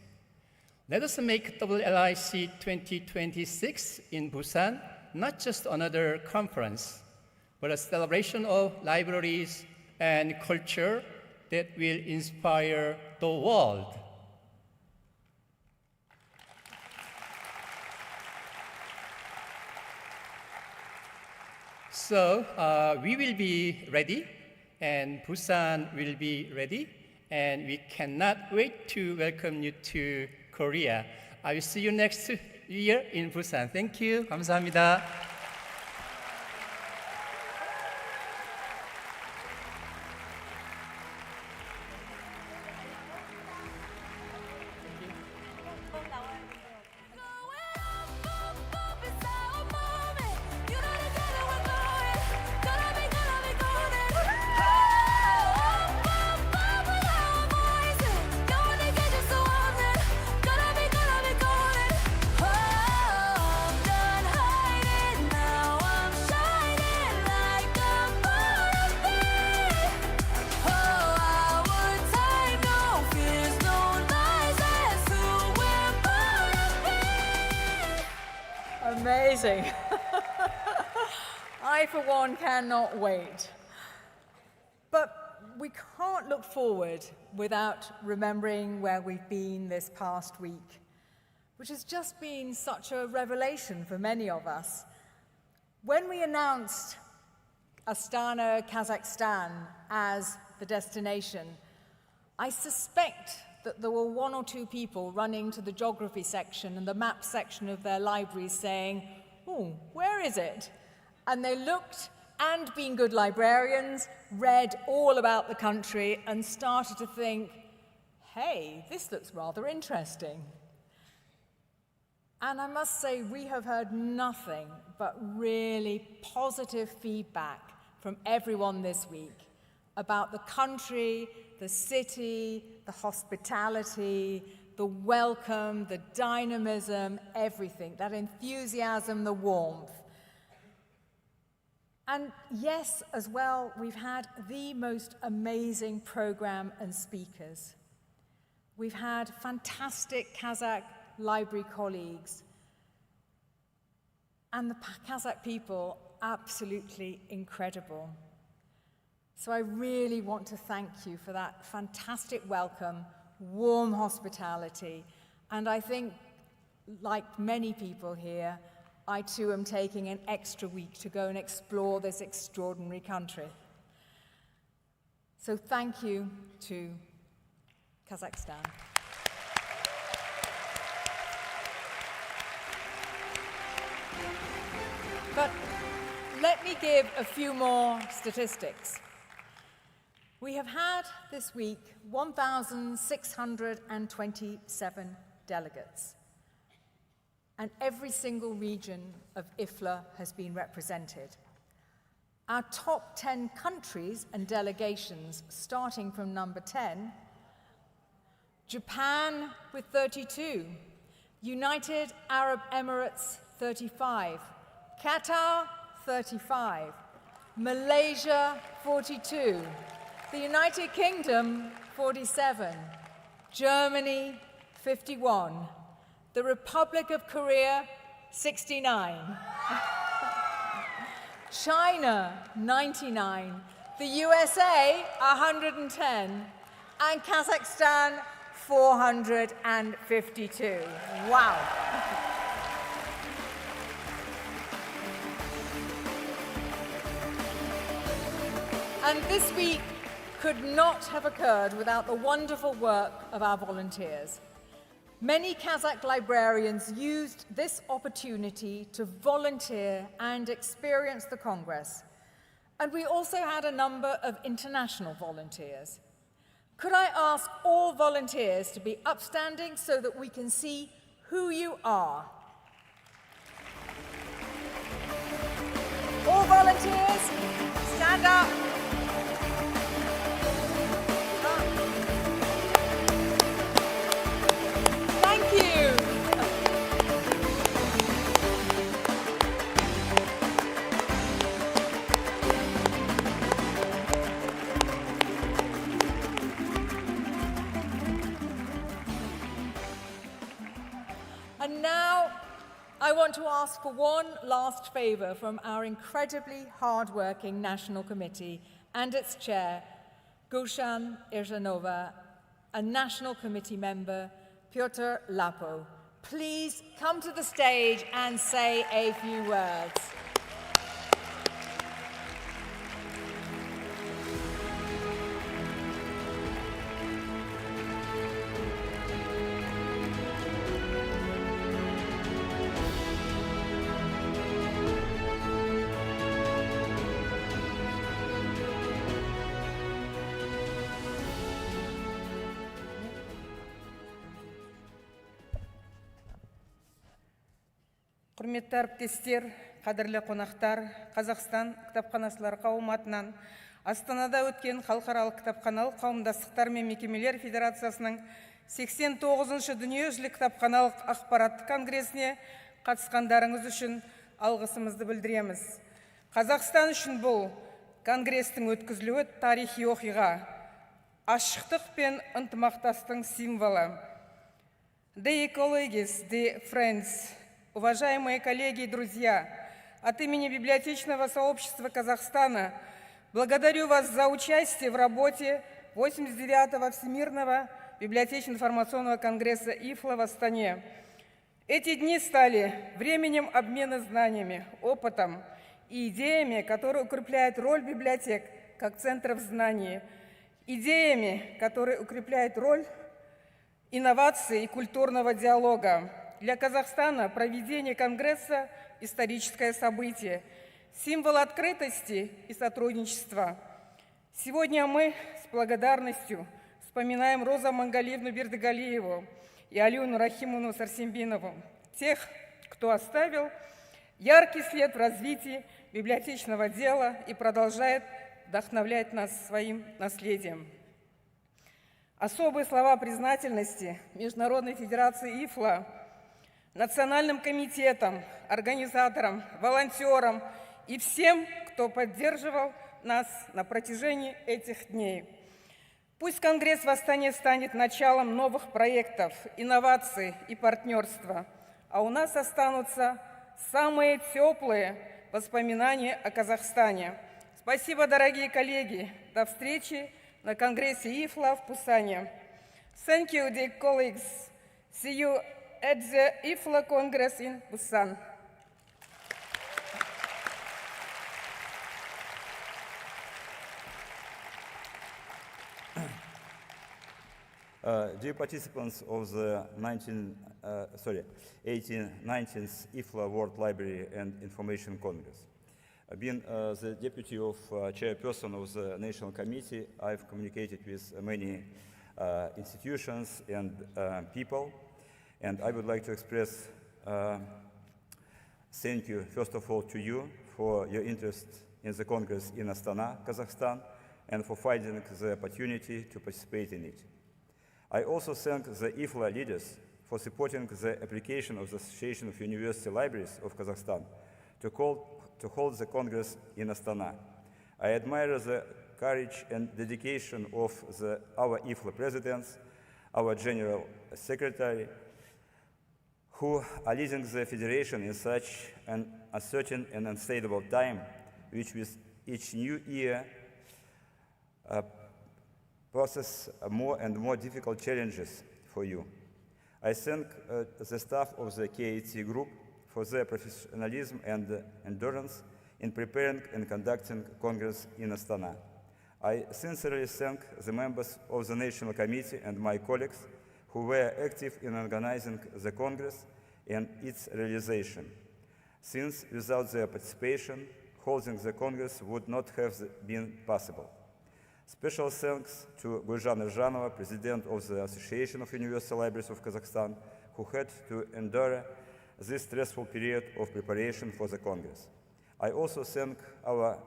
Let us make WLIC 2026 in Busan not just another conference, but a celebration of libraries and culture that will inspire the world. So we will be ready, and Busan will be ready, and we cannot wait to welcome you to Korea. I will see you next year in Busan. Thank you. 감사합니다. Amazing. I, for one, cannot wait. But we can't look forward without remembering where we've been this past week, which has just been such a revelation for many of us. When we announced Astana, Kazakhstan as the destination, I suspect that there were one or two people running to the geography section and the map section of their libraries saying, "Oh, where is it?" And they looked, and being good librarians, read all about the country and started to think, hey, this looks rather interesting. And I must say, we have heard nothing but really positive feedback from everyone this week about the country, the city, the hospitality, the welcome, the dynamism, everything, that enthusiasm, the warmth. And yes, as well, we've had the most amazing program and speakers. We've had fantastic Kazakh library colleagues, and the Kazakh people, absolutely incredible. So I really want to thank you for that fantastic welcome, warm hospitality, and I think, like many people here, I too am taking an extra week to go and explore this extraordinary country. So thank you to Kazakhstan. But let me give a few more statistics. We have had this week 1,627 delegates, and every single region of IFLA has been represented. Our top 10 countries and delegations, starting from number 10, Japan with 32, United Arab Emirates 35, Qatar 35, Malaysia 42, the United Kingdom 47, Germany 51, the Republic of Korea 69, China 99, the USA 110, and Kazakhstan 452. Wow. And this week could not have occurred without the wonderful work of our volunteers. Many Kazakh librarians used this opportunity to volunteer and experience the Congress. And we also had a number of international volunteers. Could I ask all volunteers to be upstanding so that we can see who you are? All volunteers, stand up. Thank you. And now, I want to ask for one last favor from our incredibly hard-working National Committee and its chair, Gulshan Irzhanova, and National Committee member, Pyotr Lapo. Please come to the stage and say a few words. Құрметті әріптестер, қадірлі қонақтар, Қазақстан кітапханашылар қауымы атынан Астанада өткен халықаралық кітапханалық қауымдастықтар мен мекемелер федерациясының 89-шы дүниежүзілік кітапханалық ақпараттық конгресіне қатысқандарыңыз үшін алғысымызды білдіреміз. Қазақстан үшін бұл конгрестің өткізілуі тарихи оқиға, ашықтық пен ынтымақтастың символы. Dear colleagues, dear friends, уважаемые коллеги и друзья, от имени библиотечного сообщества Казахстана благодарю вас за участие в работе 89-го Всемирного библиотечно-информационного конгресса IFLA в Астане. Эти дни стали временем обмена знаниями, опытом и идеями, которые укрепляют роль библиотек как центров знаний, идеями, которые укрепляют роль инноваций и культурного диалога. Для Казахстана проведение Конгресса – историческое событие, символ открытости и сотрудничества. Сегодня мы с благодарностью вспоминаем Розу Мангалиевну Бердыгалиеву и Алюну Рахимовну Сарсембинову, тех, кто оставил яркий след в развитии библиотечного дела и продолжает вдохновлять нас своим наследием. Особые слова признательности Международной Федерации IFLA, национальным комитетам, организаторам, волонтерам и всем, кто поддерживал нас на протяжении этих дней. Пусть Конгресс в Астане станет началом новых проектов, инноваций и партнерства, а у нас останутся самые теплые воспоминания о Казахстане. Спасибо, дорогие коллеги. До встречи на Конгрессе IFLA в Пусане. Thank you, dear colleagues. See you at the IFLA Congress in Busan. Dear participants of the 1819th IFLA World Library and Information Congress, being the deputy of chairperson of the National Committee, I've communicated with many institutions and people. And I would like to express thank you, first of all, to you for your interest in the Congress in Astana, Kazakhstan, and for finding the opportunity to participate in it. I also thank the IFLA leaders for supporting the application of the Association of University Libraries of Kazakhstan to hold the Congress in Astana. I admire the courage and dedication of our IFLA presidents, our General Secretary, who are leading the Federation in such an uncertain and unstable time, which with each new year poses more and more difficult challenges for you. I thank the staff of the KAT group for their professionalism and endurance in preparing and conducting Congress in Astana. I sincerely thank the members of the National Committee and my colleagues who were active in organizing the Congress and its realization, since without their participation, holding the Congress would not have been possible. Special thanks to Gulzhan Irzhanova, President of the Association of Universal Libraries of Kazakhstan, who had to endure this stressful period of preparation for the Congress. I also thank our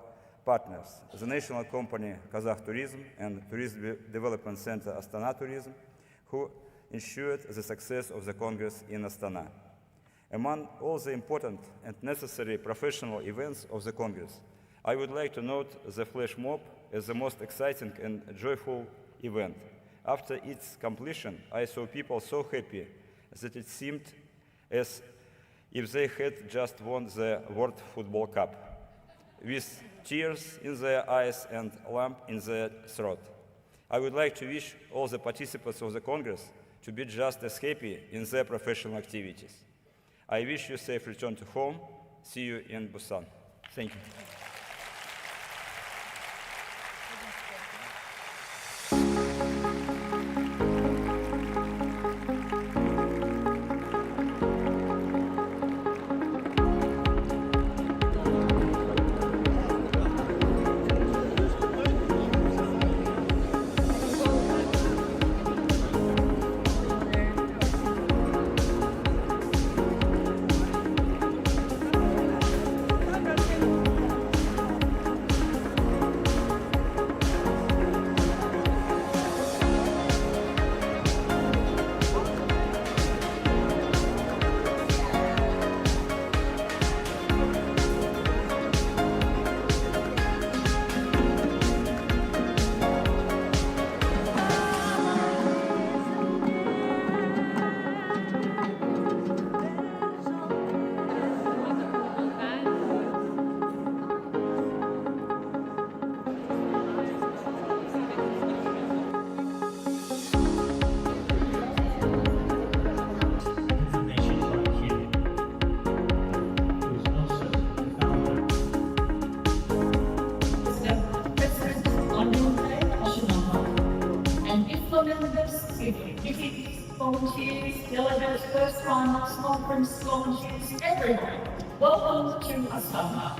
partners, the national company Kazakh Tourism and Tourism Development Center Astana Tourism, who ensured the success of the Congress in Astana. Among all the important and necessary professional events of the Congress, I would like to note the flash mob as the most exciting and joyful event. After its completion, I saw people so happy that it seemed as if they had just won the World Football Cup, with tears in their eyes and lump in their throat. I would like to wish all the participants of the Congress to be just as happy in their professional activities. I wish you a safe return to home. See you in Busan. Thank you. Volunteers, delegates, first timers, conference volunteers, everyone. Welcome to Astana.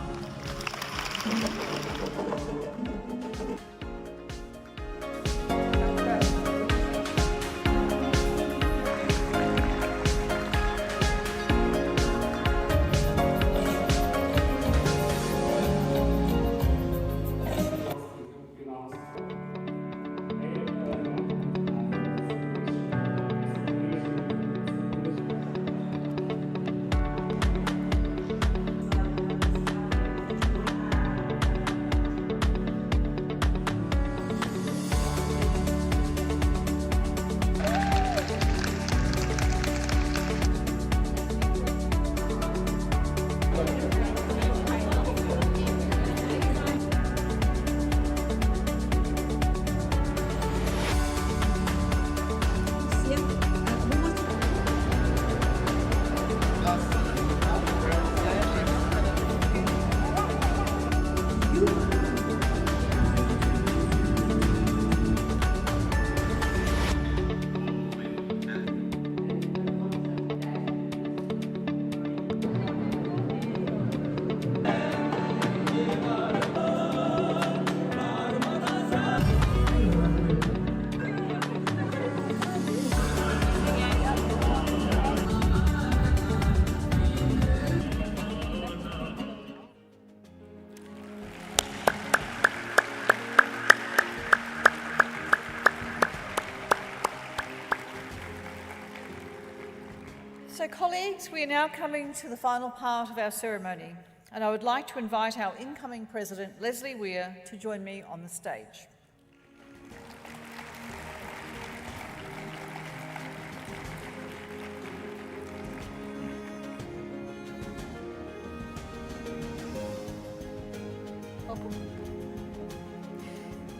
So colleagues, we are now coming to the final part of our ceremony, and I would like to invite our incoming President, Leslie Weir, to join me on the stage.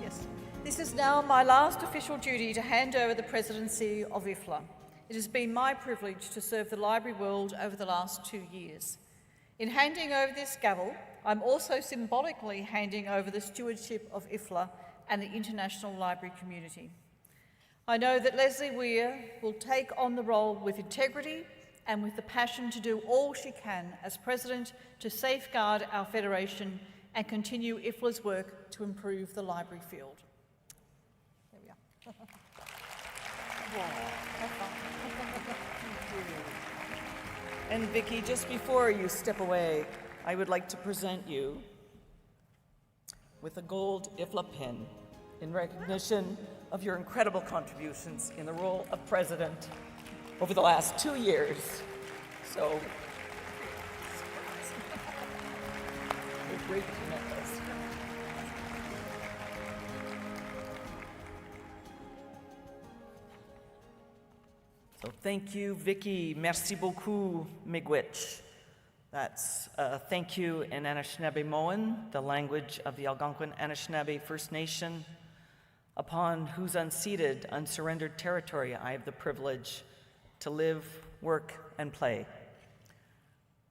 Yes, this is now my last official duty to hand over the presidency of IFLA. It has been my privilege to serve the library world over the last 2 years. In handing over this gavel, I'm also symbolically handing over the stewardship of IFLA and the international library community. I know that Leslie Weir will take on the role with integrity and with the passion to do all she can as President to safeguard our Federation and continue IFLA's work to improve the library field. There we are. And Vicky, just before you step away, I would like to present you with a gold IFLA pin in recognition of your incredible contributions in the role of President over the last 2 years. So, we're great to meet us. So thank you, Vicky. Merci beaucoup, Miigwech. That's thank you in Anishinaabe-Moan, the language of the Algonquin Anishinaabe First Nation, upon whose unceded, unsurrendered territory I have the privilege to live, work, and play.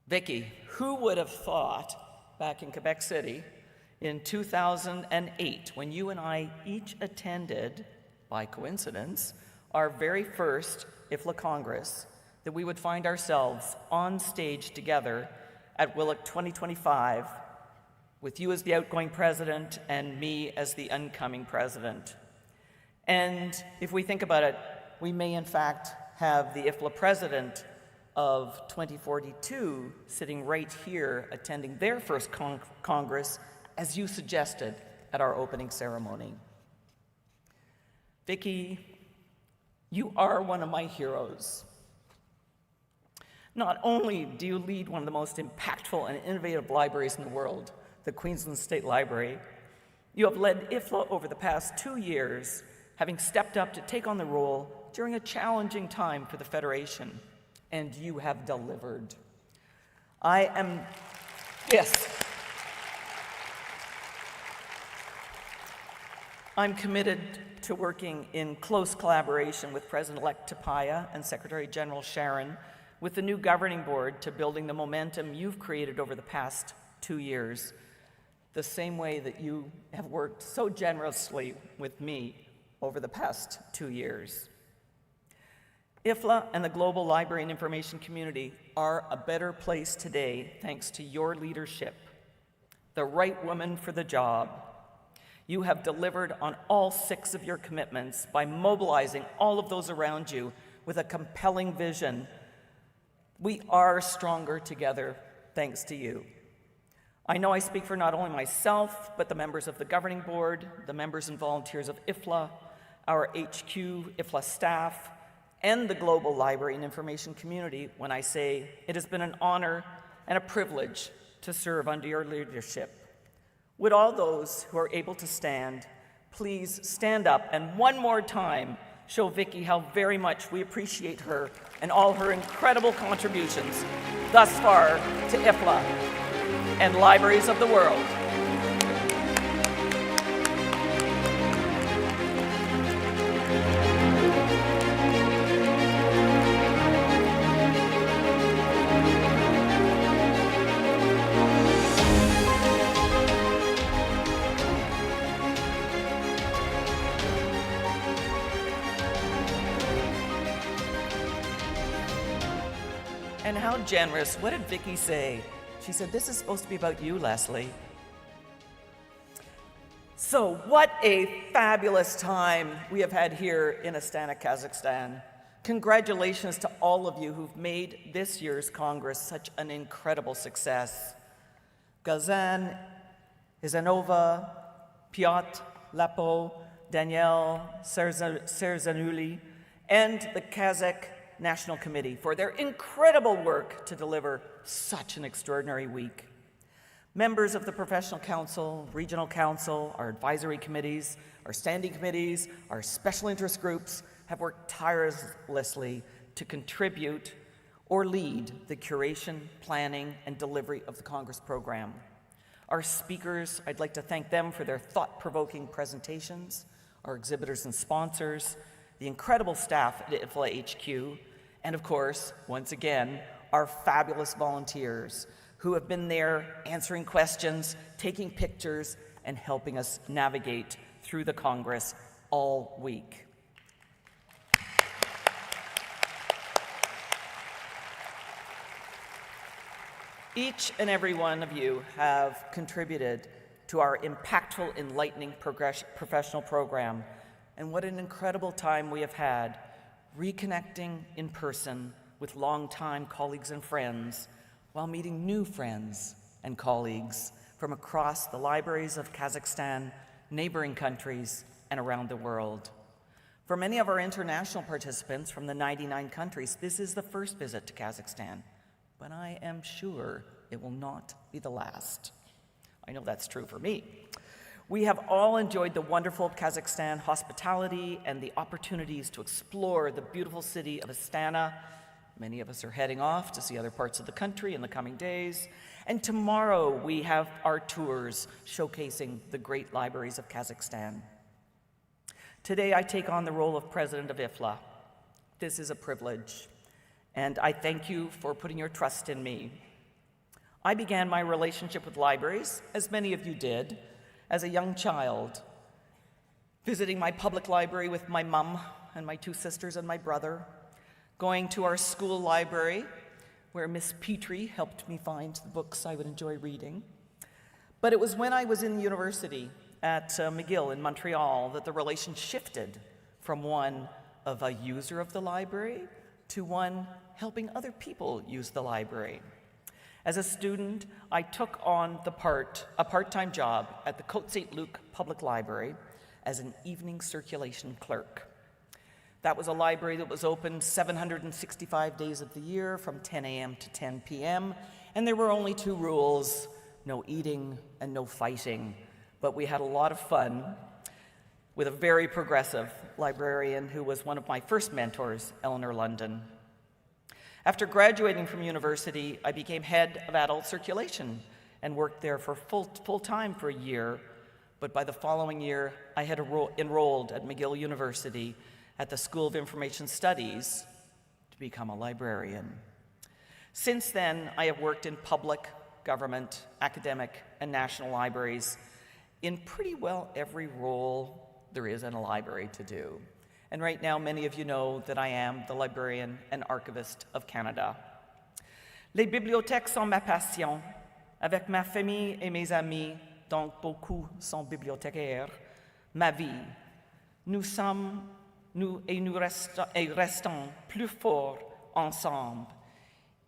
Vicky, who would have thought back in Quebec City in 2008, when you and I each attended, by coincidence, our very first IFLA Congress, that we would find ourselves on stage together at WLIC 2025 with you as the outgoing president and me as the incoming president. And if we think about it, we may in fact have the IFLA president of 2042 sitting right here attending their first Congress, as you suggested at our opening ceremony. Vicky, you are one of my heroes. Not only do you lead one of the most impactful and innovative libraries in the world, the Queensland State Library, you have led IFLA over the past 2 years, having stepped up to take on the role during a challenging time for the Federation, and you have delivered. I'm committed to working in close collaboration with President-elect Tapaya and Secretary General Sharon with the new governing board to building the momentum you've created over the past 2 years, the same way that you have worked so generously with me over the past 2 years. IFLA and the global library and information community are a better place today thanks to your leadership, the right woman for the job. You have delivered on all 6 of your commitments by mobilizing all of those around you with a compelling vision. We are stronger together thanks to you. I know I speak for not only myself, but the members of the governing board, the members and volunteers of IFLA, our HQ IFLA staff, and the global library and information community when I say it has been an honor and a privilege to serve under your leadership. Would all those who are able to stand, please stand up and one more time show Vicky how very much we appreciate her and all her incredible contributions thus far to IFLA and libraries of the world. And how generous. What did Vicky say? She said, "This is supposed to be about you, Leslie." So what a fabulous time we have had here in Astana, Kazakhstan. Congratulations to all of you who've made this year's Congress such an incredible success. Gazan, Izanova, Piotr, Lapo, Danielle, Serzanuli, and the Kazakh National Committee for their incredible work to deliver such an extraordinary week. Members of the Professional Council, Regional Council, our advisory committees, our standing committees, our special interest groups have worked tirelessly to contribute or lead the curation, planning, and delivery of the Congress program. Our speakers, I'd like to thank them for their thought-provoking presentations, our exhibitors and sponsors, the incredible staff at IFLA HQ, and of course, once again, our fabulous volunteers who have been there answering questions, taking pictures, and helping us navigate through the Congress all week. Each and every one of you have contributed to our impactful, enlightening professional program, and what an incredible time we have had reconnecting in person with longtime colleagues and friends while meeting new friends and colleagues from across the libraries of Kazakhstan, neighboring countries, and around the world. For many of our international participants from the 99 countries, this is the first visit to Kazakhstan, but I am sure it will not be the last. I know that's true for me. We have all enjoyed the wonderful Kazakhstan hospitality and the opportunities to explore the beautiful city of Astana. Many of us are heading off to see other parts of the country in the coming days. And tomorrow we have our tours showcasing the great libraries of Kazakhstan. Today I take on the role of president of IFLA. This is a privilege, and I thank you for putting your trust in me. I began my relationship with libraries, as many of you did, as a young child, visiting my public library with my mom and my two sisters and my brother, going to our school library, where Miss Petrie helped me find the books I would enjoy reading. But it was when I was in university at McGill in Montreal that the relation shifted from one of a user of the library to one helping other people use the library. As a student, I took on a part-time job at the Côte Saint-Luc Public Library as an evening circulation clerk. That was a library that was open 765 days of the year from 10 a.m. to 10 p.m., and there were only two rules: no eating and no fighting. But we had a lot of fun with a very progressive librarian who was one of my first mentors, Eleanor London. After graduating from university, I became head of adult circulation and worked there for full time for a year. But by the following year, I had enrolled at McGill University at the School of Information Studies to become a librarian. Since then, I have worked in public, government, academic, and national libraries in pretty well every role there is in a library to do. And right now, many of you know that I am the librarian and archivist of Canada. Les bibliothèques sont ma passion. Avec ma famille et mes amis, dont beaucoup sont bibliothécaires, ma vie. Nous restons plus forts ensemble.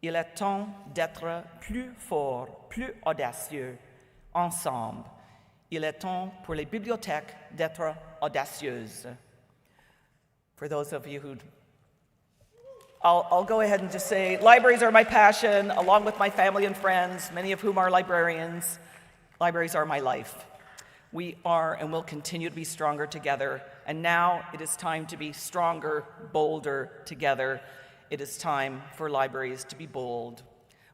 Il est temps d'être plus forts, plus audacieux ensemble. Il est temps pour les bibliothèques d'être audacieuses. For those of you who, I'll go ahead and just say, libraries are my passion, along with my family and friends, many of whom are librarians. Libraries are my life. We are and will continue to be stronger together, and now it is time to be stronger, bolder together. It is time for libraries to be bold.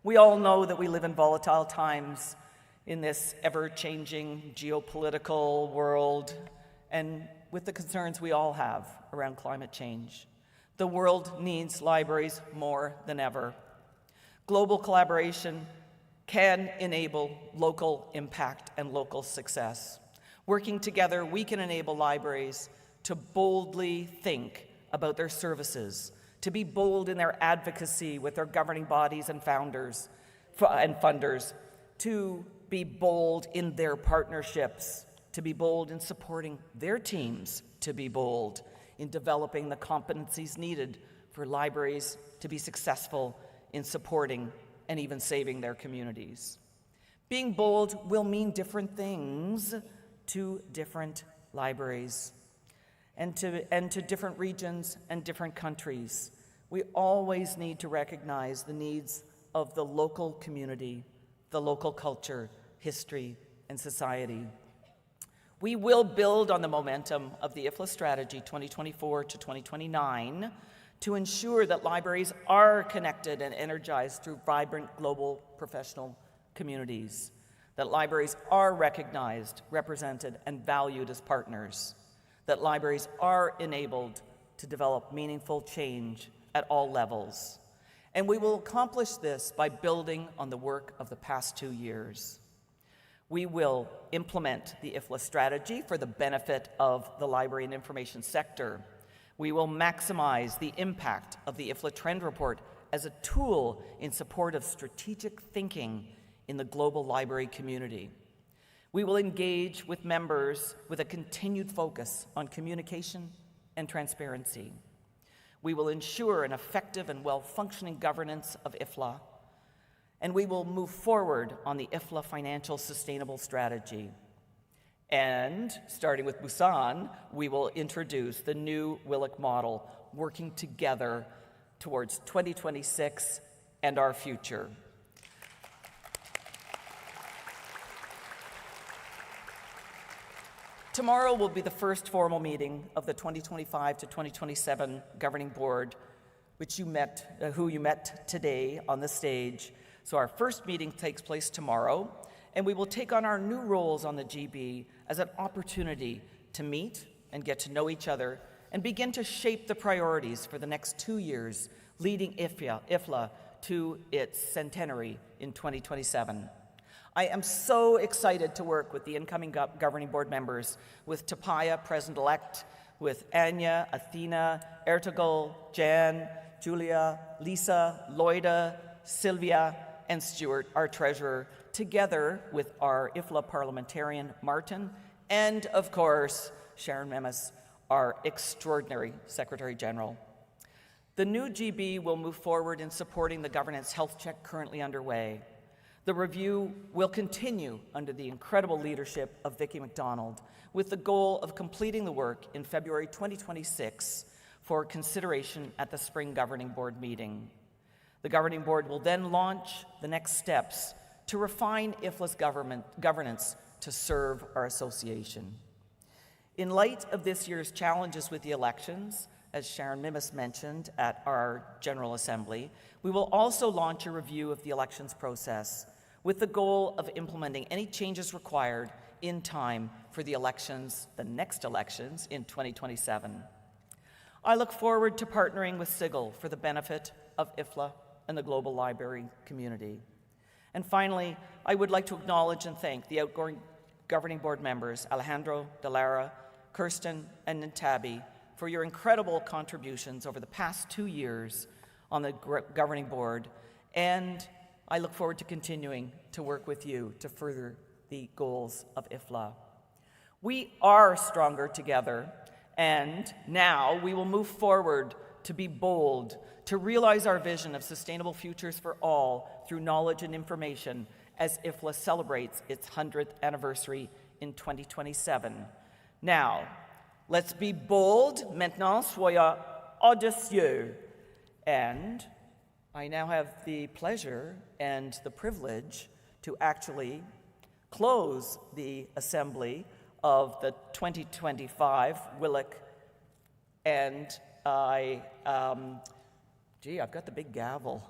We all know that we live in volatile times in this ever-changing geopolitical world, and with the concerns we all have around climate change. The world needs libraries more than ever. Global collaboration can enable local impact and local success. Working together, we can enable libraries to boldly think about their services, to be bold in their advocacy with their governing bodies and funders, to be bold in their partnerships, to be bold in supporting their teams, to be bold in developing the competencies needed for libraries to be successful in supporting and even saving their communities. Being bold will mean different things to different libraries and to different regions and different countries. We always need to recognize the needs of the local community, the local culture, history, and society. We will build on the momentum of the IFLA strategy 2024 to 2029 to ensure that libraries are connected and energized through vibrant global professional communities, that libraries are recognized, represented, and valued as partners, that libraries are enabled to develop meaningful change at all levels. And we will accomplish this by building on the work of the past 2 years. We will implement the IFLA strategy for the benefit of the library and information sector. We will maximize the impact of the IFLA Trend Report as a tool in support of strategic thinking in the global library community. We will engage with members with a continued focus on communication and transparency. We will ensure an effective and well-functioning governance of IFLA, and we will move forward on the IFLA Financial Sustainable Strategy. And, starting with Busan, we will introduce the new WLIC model, working together towards 2026 and our future. Tomorrow will be the first formal meeting of the 2025 to 2027 Governing Board, who you met today on the stage. So our first meeting takes place tomorrow, and we will take on our new roles on the GB as an opportunity to meet and get to know each other and begin to shape the priorities for the next 2 years, leading IFLA to its centenary in 2027. I am so excited to work with the incoming Governing Board members, with Tapaya, President-elect, with Anya, Athena, Ertugrul, Jan, Julia, Lisa, Loida, Sylvia, and Stuart, our treasurer, together with our IFLA parliamentarian, Martin, and of course, Sharon Memis, our extraordinary Secretary General. The new GB will move forward in supporting the governance health check currently underway. The review will continue under the incredible leadership of Vicky MacDonald, with the goal of completing the work in February 2026 for consideration at the Spring Governing Board meeting. The Governing Board will then launch the next steps to refine IFLA's governance to serve our association. In light of this year's challenges with the elections, as Sharon Memis mentioned at our General Assembly, we will also launch a review of the elections process with the goal of implementing any changes required in time for the elections, the next elections, in 2027. I look forward to partnering with SIGIL for the benefit of IFLA and the global library community. And finally, I would like to acknowledge and thank the outgoing Governing Board members, Alejandro, Delara, Kirsten, and Ntabi, for your incredible contributions over the past 2 years on the Governing Board, and I look forward to continuing to work with you to further the goals of IFLA. We are stronger together, and now we will move forward to be bold, to realize our vision of sustainable futures for all through knowledge and information as IFLA celebrates its 100th anniversary in 2027. Now, let's be bold. Maintenant, soyez audacieux. And I now have the pleasure and the privilege to actually close the assembly of the 2025 WLIC. And I've got the big gavel.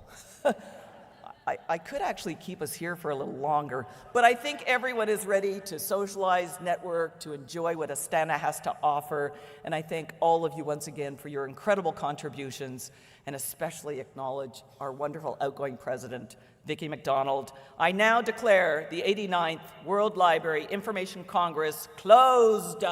I could actually keep us here for a little longer, but I think everyone is ready to socialize, network, to enjoy what Astana has to offer, and I thank all of you once again for your incredible contributions, and especially acknowledge our wonderful outgoing president, Vicky MacDonald. I now declare the 89th World Library Information Congress closed.